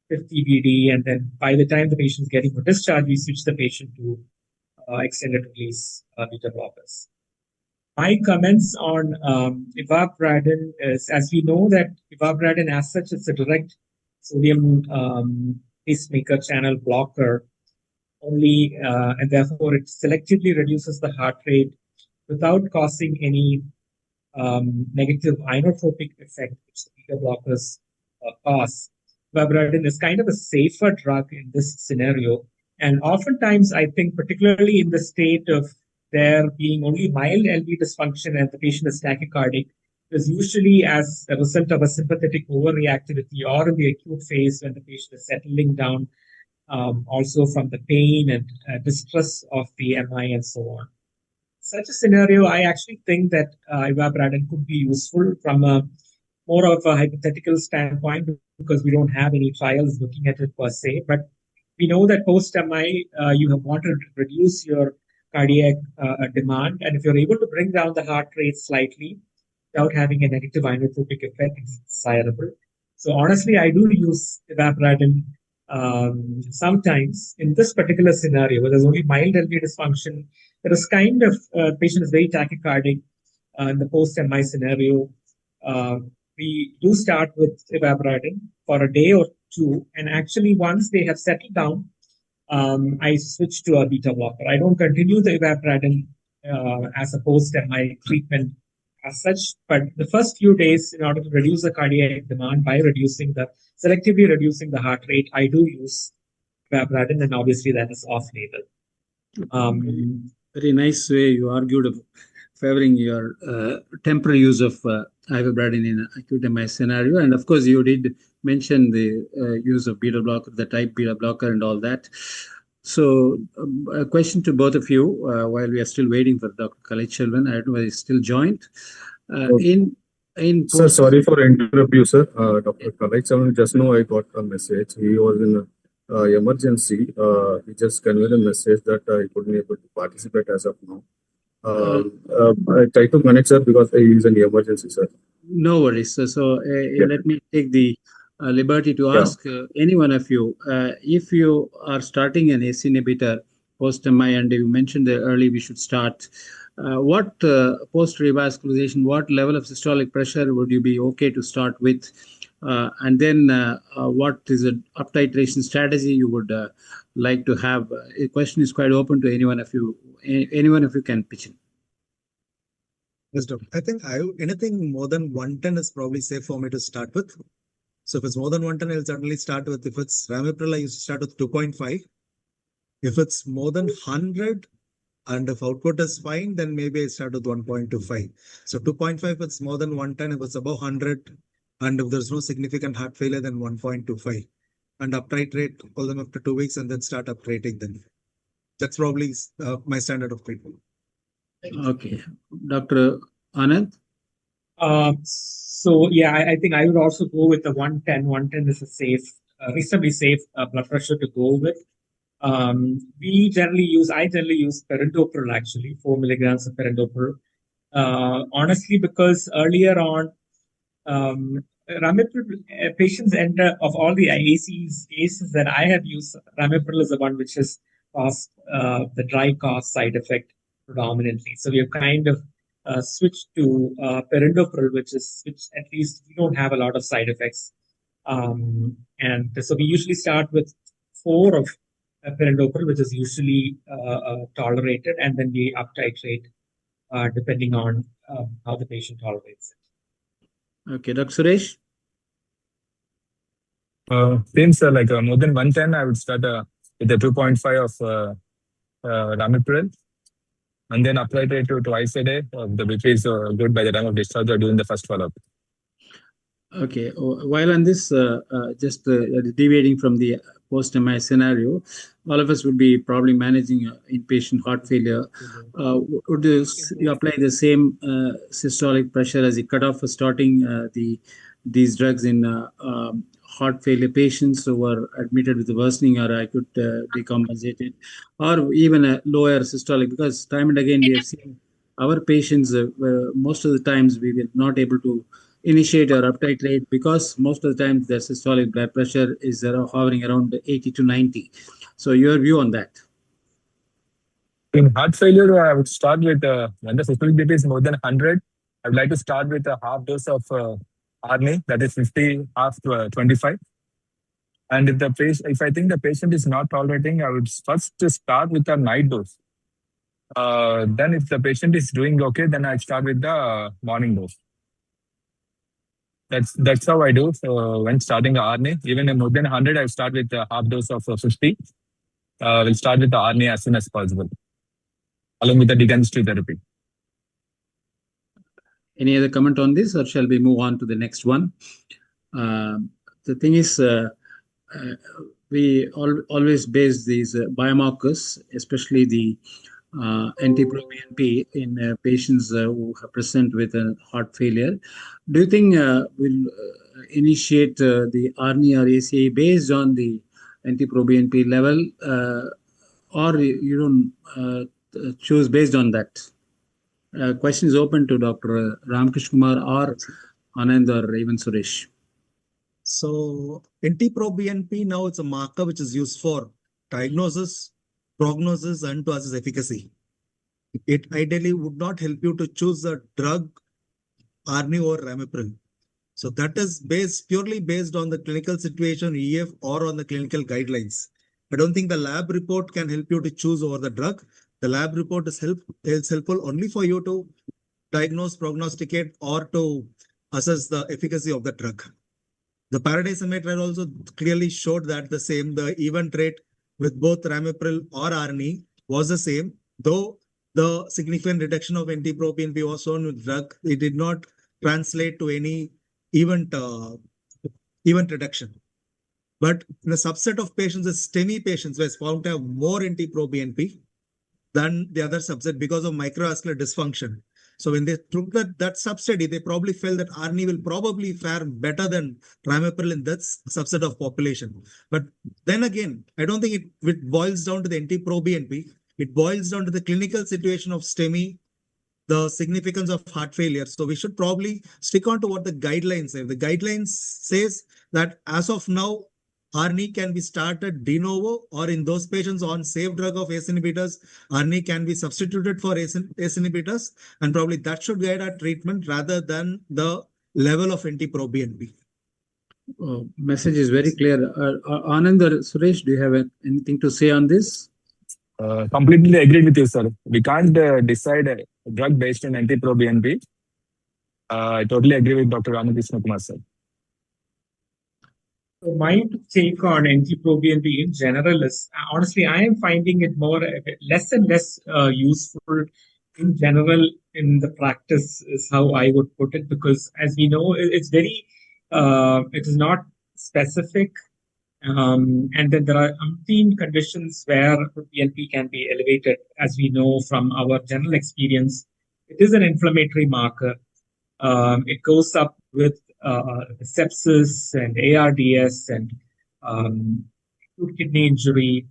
50 BD. And then by the time the patient is getting for discharge, we switch the patient to extended release beta blockers. My comments on ivabradine is, as we know that ivabradine as such is a direct sodium pacemaker channel blocker only, and therefore it selectively reduces the heart rate without causing any negative inotropic effect, which the beta blockers cause. Ivabradine is kind of a safer drug in this scenario. And oftentimes, I think, particularly in the state of there being only mild LV dysfunction and the patient is tachycardic, is usually as a result of a sympathetic overreactivity or in the acute phase when the patient is settling down, also from the pain and distress of the MI and so on. Such a scenario, I actually think that ivabradine could be useful from a more of a hypothetical standpoint, because we don't have any trials looking at it per se. But we know that post-MI, you have wanted to reduce your cardiac demand. And if you're able to bring down the heart rate slightly without having a negative inotropic effect, it's desirable. So honestly, I do use ivabradine sometimes in this particular scenario where there's only mild LV dysfunction. There is kind of patient is very tachycardic in the post-MI scenario. We do start with ivabradine for a day or two, and actually once they have settled down, I switch to a beta blocker. I don't continue the ivabradine as a post-MI treatment as such, but the first few days, in order to reduce the cardiac demand by selectively reducing the heart rate, I do use ivabradine, and obviously that is off-label. Very nice way you argued of favoring your temporary use of ivabradine in acute MI scenario. And of course, you did mention the use of beta blocker, the type beta blocker and all that. So a question to both of you while we are still waiting for Dr. Kalaiselvan. I don't know whether he's still joined. Sir, sorry for interrupt you, sir. Dr. Kalaiselvan, just now I got a message. He was in emergency. He just conveyed a message that he couldn't be able to participate as of now. I try to connect, sir, because he is in the emergency, sir. No worries. So let me take the liberty to ask any one of you, if you are starting an ACE inhibitor post-MI, and you mentioned that early we should start, what post-revascularization, what level of systolic pressure would you be okay to start with? And then what is the up-titration strategy you would like to have? A question is quite open to any one of you. Any one of you can pitch in. Yes, Doctor. I think anything more than 110 is probably safe for me to start with. So if it's more than 110, I'll certainly start with, if it's ramipril, I used to start with 2.5. If it's more than 100 and if output is fine, then maybe I start with 1.25. So 2.5 if it's more than 110, if it's above 100, and if there's no significant heart failure, then 1.25. And uptitrate all them after 2 weeks and then start uptitrating them. That's probably my standard of treatment. Okay. Dr. Anand? So yeah, I think I would also go with the 110. 110 is a safe, reasonably safe blood pressure to go with. I generally use perindopril, actually, 4 milligrams of perindopril. Honestly, because earlier on, ramipril patients of all the ACEs that I have used, ramipril is the one which has caused the dry cough side effect predominantly. So we have kind of switched to perindopril, which at least we don't have a lot of side effects. And so we usually start with 4 of perindopril, which is usually tolerated, and then we up-titrate depending on how the patient tolerates it. Okay, Dr. Suresh? Since like more than 110, I would start with the 2.5 of ramipril, and then apply it to twice a day. The BP is good by the time of discharge or during the first follow-up. Okay, while on this, just deviating from the post-MI scenario, all of us would be probably managing inpatient heart failure. Would you apply the same systolic pressure as the cutoff for starting these drugs in heart failure patients who are admitted with worsening or acute decompensated, or even a lower systolic? Because time and again we have seen our patients, most of the times we were not able to initiate or uptitrate because most of the time their systolic blood pressure is hovering around 80 to 90. So your view on that? In heart failure, I would start with when the systolic BP is more than 100. I would like to start with a half dose of RNA, that is 50, half 25. And if I think the patient is not tolerating, I would first start with a night dose. Then if the patient is doing okay, then I start with the morning dose. That's how I do. So when starting the RNA, even in more than 100, I start with a half dose of 50. We'll start with the RNA as soon as possible, along with the decongestive therapy. Any other comment on this, or shall we move on to the next one? The thing is, we always base these biomarkers, especially the NT-proBNP in patients who present with a heart failure. Do you think we'll initiate the RNA or ACA based on the NT-proBNP level, or you don't choose based on that? Question is open to Dr. Ramkrishna Kumar or Anand or even Suresh. So NT-proBNP now it's a marker which is used for diagnosis, prognosis, and to assess efficacy. It ideally would not help you to choose a drug, RNA or ramipril. So that is purely based on the clinical situation, EF, or on the clinical guidelines. I don't think the lab report can help you to choose over the drug. The lab report is helpful only for you to diagnose, prognosticate, or to assess the efficacy of the drug. The Paradise MI trial also clearly showed that the event rate with both ramipril or RNA was the same, though the significant reduction of NT-proBNP was shown with drug. It did not translate to any event reduction. But in a subset of patients, the STEMI patients were found to have more NT-proBNP than the other subset because of microvascular dysfunction. So when they took that substudy, they probably felt that RNA will probably fare better than ramipril in that subset of population. But then again, I don't think it boils down to the NT-proBNP. It boils down to the clinical situation of STEMI, the significance of heart failure. So we should probably stick on to what the guidelines say. The guidelines says that as of now, RNA can be started de novo, or in those patients on safe drug of ACE inhibitors, RNA can be substituted for ACE inhibitors, and probably that should guide our treatment rather than the level of NT-proBNP. Message is very clear. Anand or Suresh, do you have anything to say on this? Completely agreed with you, sir. We can't decide a drug based on NT-proBNP. I totally agree with Dr. Ramkrishna Kumar, sir. So my take on NT-proBNP in general is, honestly, I am finding it less and less useful in general in the practice is how I would put it, because as we know, it's very, it is not specific. And then there are umpteen conditions where BNP can be elevated, as we know from our general experience. It is an inflammatory marker. It goes up with sepsis and ARDS and acute kidney injury.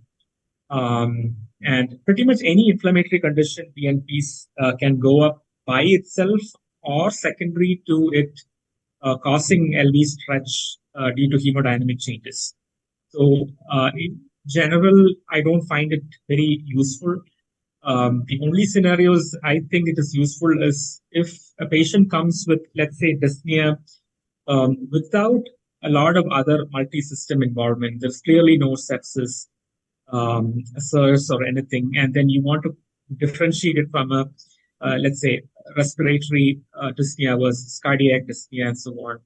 And pretty much any inflammatory condition, BNPs can go up by itself or secondary to it causing LV stretch due to hemodynamic changes. So in general, I don't find it very useful. The only scenarios I think it is useful is if a patient comes with, let's say, dyspnea without a lot of other multi-system involvement. There's clearly no sepsis. source or anything, and then you want to differentiate it from a, let's say, respiratory dyspnea versus cardiac dyspnea and so on,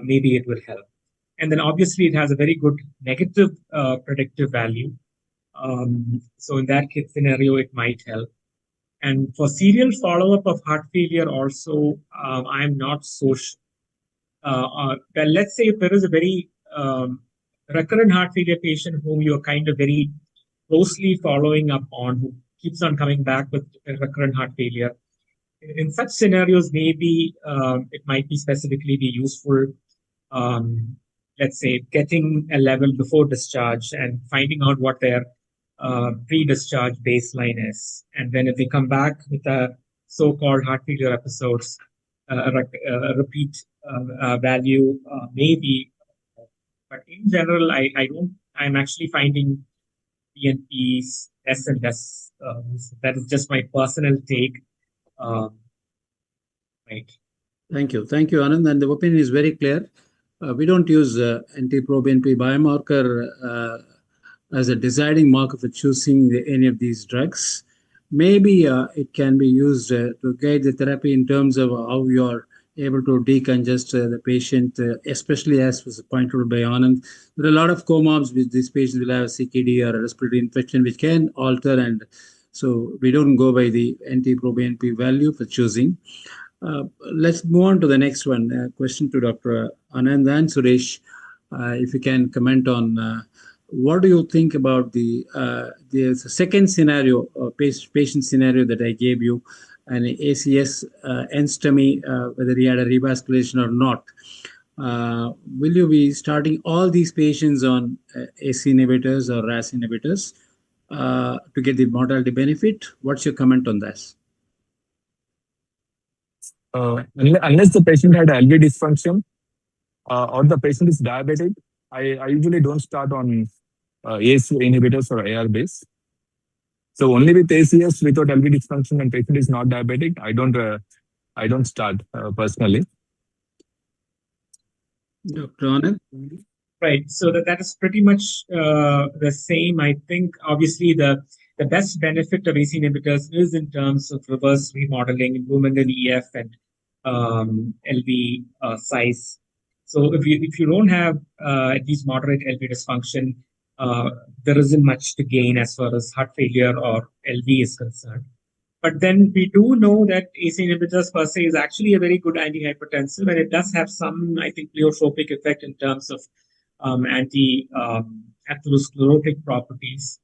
maybe it will help. And then obviously it has a very good negative predictive value. So in that case scenario, it might help. And for serial follow-up of heart failure also, I'm not so sure. Well, let's say if there is a very recurrent heart failure patient whom you're kind of very closely following up on, who keeps on coming back with recurrent heart failure, in such scenarios, maybe it might be specifically be useful, let's say, getting a level before discharge and finding out what their pre-discharge baseline is. And then if they come back with a so-called heart failure episodes, repeat value, maybe. But in general, I'm actually finding PNPs less and less. That is just my personal take. Right. Thank you. Thank you, Anand. And the opinion is very clear. We don't use NT-proBNP biomarker as a deciding marker for choosing any of these drugs. Maybe it can be used to guide the therapy in terms of how you are able to decongest the patient, especially as was pointed out by Anand. There are a lot of comorbs which these patients will have a CKD or a respiratory infection which can alter, and so we don't go by the NT-proBNP value for choosing. Let's move on to the next one. Question to Dr. Anand and Suresh. If you can comment on what do you think about the second scenario, patient scenario that I gave you, an ACS NSTEMI, whether he had a revascularization or not. Will you be starting all these patients on AC inhibitors or RAS inhibitors to get the mortality benefit? What's your comment on this? Unless the patient had LV dysfunction or the patient is diabetic, I usually don't start on ACE inhibitors or AR base. So only with ACS without LV dysfunction and patient is not diabetic, I don't start personally. Dr. Anand? Right. So that is pretty much the same. I think obviously the best benefit of AC inhibitors is in terms of reverse remodeling, improvement in EF and LV size. So if you don't have at least moderate LV dysfunction, there isn't much to gain as far as heart failure or LV is concerned. But then we do know that AC inhibitors per se is actually a very good antihypertensive, and it does have some, I think, pleiotropic effect in terms of atherosclerotic properties.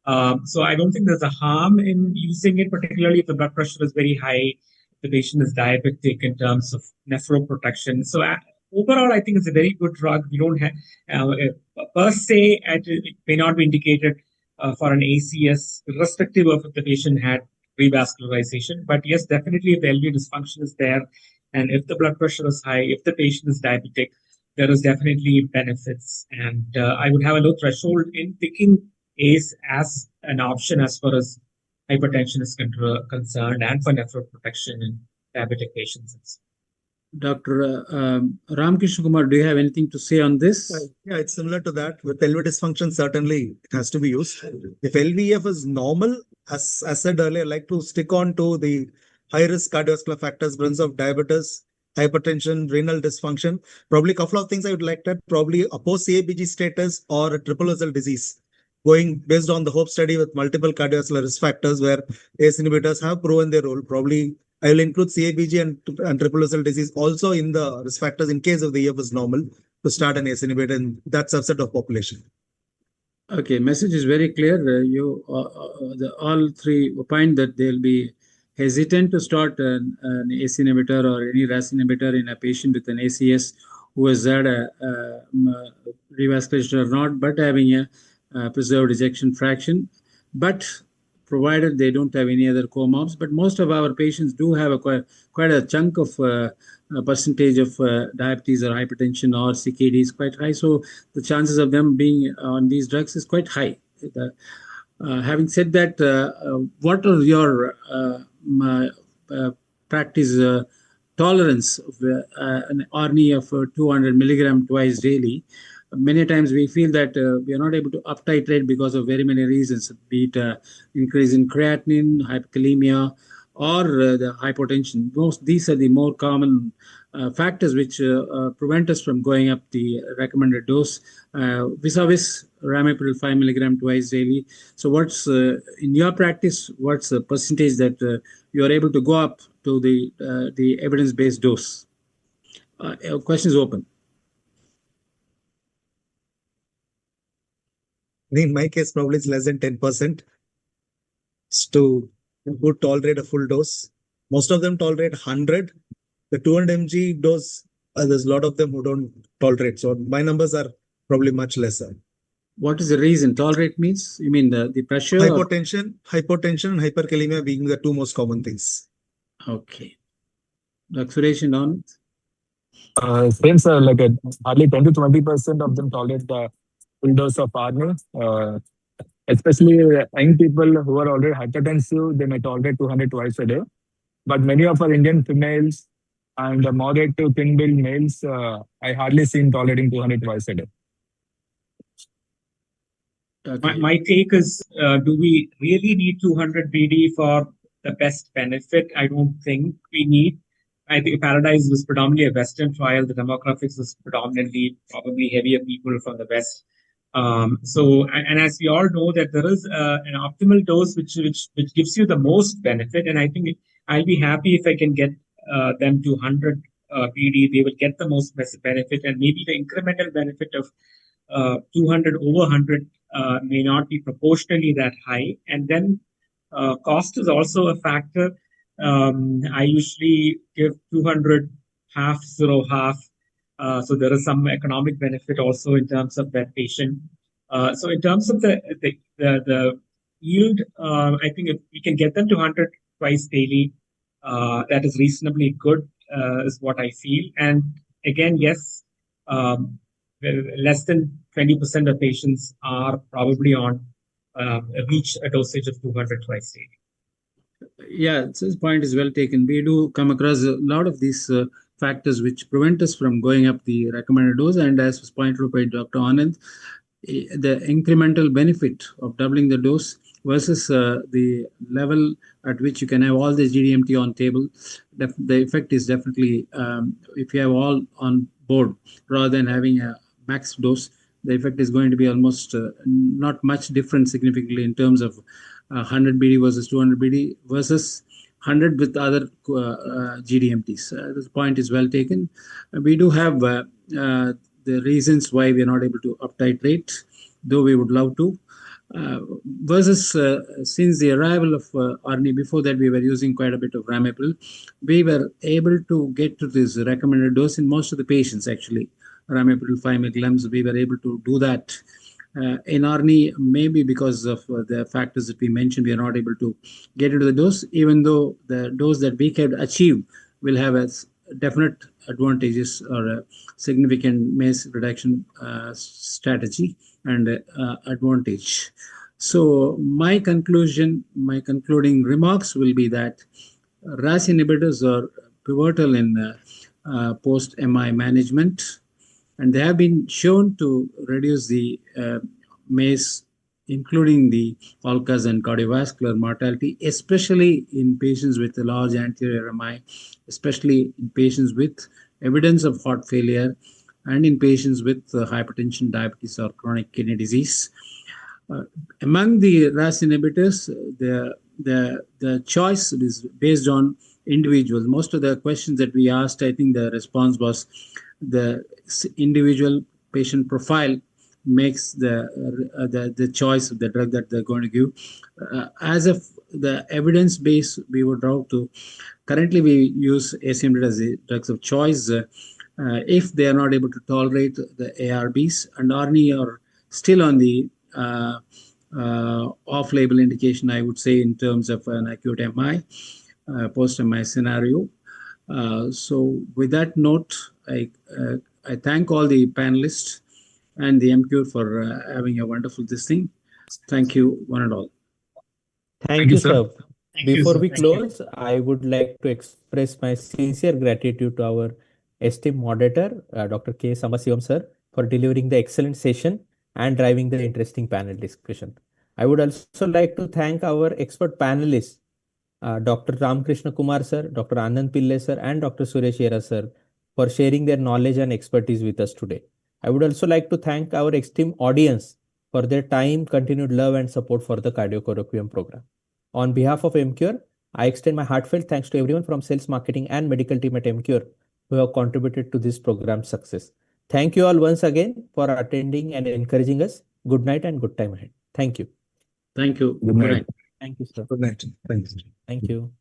So I don't think there's a harm in using it, particularly if the blood pressure is very high, the patient is diabetic in terms of nephroprotection. So overall, I think it's a very good drug. We don't have, per se, it may not be indicated for an ACS, irrespective of if the patient had revascularization. But yes, definitely if the LV dysfunction is there, and if the blood pressure is high, if the patient is diabetic, there is definitely benefits. And I would have a low threshold in picking ACE as an option as far as hypertension is concerned and for nephroprotection in diabetic patients. Dr. Ramakrishna Kumar, do you have anything to say on this? Yeah, it's similar to that. With LV dysfunction, certainly it has to be used. If LVEF is normal, as said earlier, I like to stick on to the high-risk cardiovascular factors, presence of diabetes, hypertension, renal dysfunction. Probably a couple of things I would like to probably oppose CABG status or a triple vessel disease. Going based on the HOPE study with multiple cardiovascular risk factors where ACE inhibitors have proven their role, probably I will include CABG and triple vessel disease also in the risk factors in case of the EF is normal to start an ACE inhibitor in that subset of population. Okay, message is very clear. All three opine that they'll be hesitant to start an ACE inhibitor or any RAS inhibitor in a patient with an ACS who has had a revascularization or not, but having a preserved ejection fraction, but provided they don't have any other comorbs. But most of our patients do have quite a chunk of percentage of diabetes or hypertension or CKD is quite high. So the chances of them being on these drugs is quite high. Having said that, what are your practice tolerance of an ARNI of 200 milligram twice daily? Many times we feel that we are not able to up titrate because of very many reasons, be it increase in creatinine, hyperkalemia, or the hypotension. These are the more common factors which prevent us from going up the recommended dose vis-a-vis ramipril 5 milligram twice daily. So what's in your practice, what's the percentage that you are able to go up to the evidence-based dose? Question is open. In my case, probably it's less than 10% to who tolerate a full dose. Most of them tolerate 100. The 200 mg dose, there's a lot of them who don't tolerate. So my numbers are probably much lesser. What is the reason? Tolerate means, you mean the pressure? Hypotension and hyperkalemia being the two most common things. Okay. Fluctuation on? Same, sir. Like hardly 10 to 20% of them tolerate the full dose of RNA. Especially young people who are already hypertensive, they may tolerate 200 twice a day. But many of our Indian females and the moderate to thin-billed males, I hardly seen tolerating 200 twice a day. Okay. My take is, do we really need 200 BD for the best benefit? I don't think we need. I think Paradise was predominantly a Western trial. The demographics was predominantly probably heavier people from the West. And as we all know that there is an optimal dose which gives you the most benefit. And I think I'll be happy if I can get them to 100 BD. They will get the most benefit, and maybe the incremental benefit of 200 over 100 may not be proportionally that high. And then cost is also a factor. I usually give 200 half, 0 half. So there is some economic benefit also in terms of that patient. So in terms of the yield, I think if we can get them to 100 twice daily, that is reasonably good, is what I feel. And again, yes, less than 20% of patients are probably on reach a dosage of 200 twice daily. Yeah, so this point is well taken. We do come across a lot of these factors which prevent us from going up the recommended dose. And as was pointed out by Dr. Anand, the incremental benefit of doubling the dose versus the level at which you can have all the GDMT on table, the effect is definitely, if you have all on board rather than having a max dose, the effect is going to be almost not much different significantly in terms of 100 BD versus 200 BD versus 100 with other GDMTs. This point is well taken. We do have the reasons why we are not able to up titrate, though we would love to. Versus since the arrival of RNA, before that we were using quite a bit of ramipril, we were able to get to this recommended dose in most of the patients actually. Ramipril 5 milligrams, we were able to do that. In RNA, maybe because of the factors that we mentioned, we are not able to get into the dose, even though the dose that we can achieve will have a definite advantages or a significant MACE reduction strategy and advantage. So my conclusion, my concluding remarks will be that RAS inhibitors are pivotal in post-MI management, and they have been shown to reduce the MACE, including the all-cause and cardiovascular mortality, especially in patients with a large anterior MI, especially in patients with evidence of heart failure, and in patients with hypertension, diabetes, or chronic kidney disease. Among the RAS inhibitors, the choice is based on individuals. Most of the questions that we asked, I think the response was the individual patient profile makes the choice of the drug that they're going to give. As of the evidence base, we would route to, currently we use ACM as the drugs of choice. If they are not able to tolerate the ARBs, and RNA are still on the off-label indication, I would say, in terms of an acute MI, post-MI scenario. So with that note, I thank all the panelists and the MQ for having a wonderful this thing. Thank you, one and all. Thank you, sir. Before we Thank you. close, I would like to express my sincere gratitude to our esteemed moderator, Dr. K. Samasivam, sir, for delivering the excellent session and driving the interesting panel discussion. I would also like to thank our expert panelists, Dr. Ramkrishna Kumar sir, Dr. Anand Pillai sir, and Dr. Suresh Yera sir, for sharing their knowledge and expertise with us today. I would also like to thank our esteemed audience for their time, continued love, and support for the Cardio Colloquium program. On behalf of MCure, I extend my heartfelt thanks to everyone from sales, marketing, and medical team at MCure who have contributed to this program's success. Thank you all once again for attending and encouraging us. Good night and good time ahead. Thank you. Thank you. Good night. Thank you, sir. Good night. Thanks. Thank you.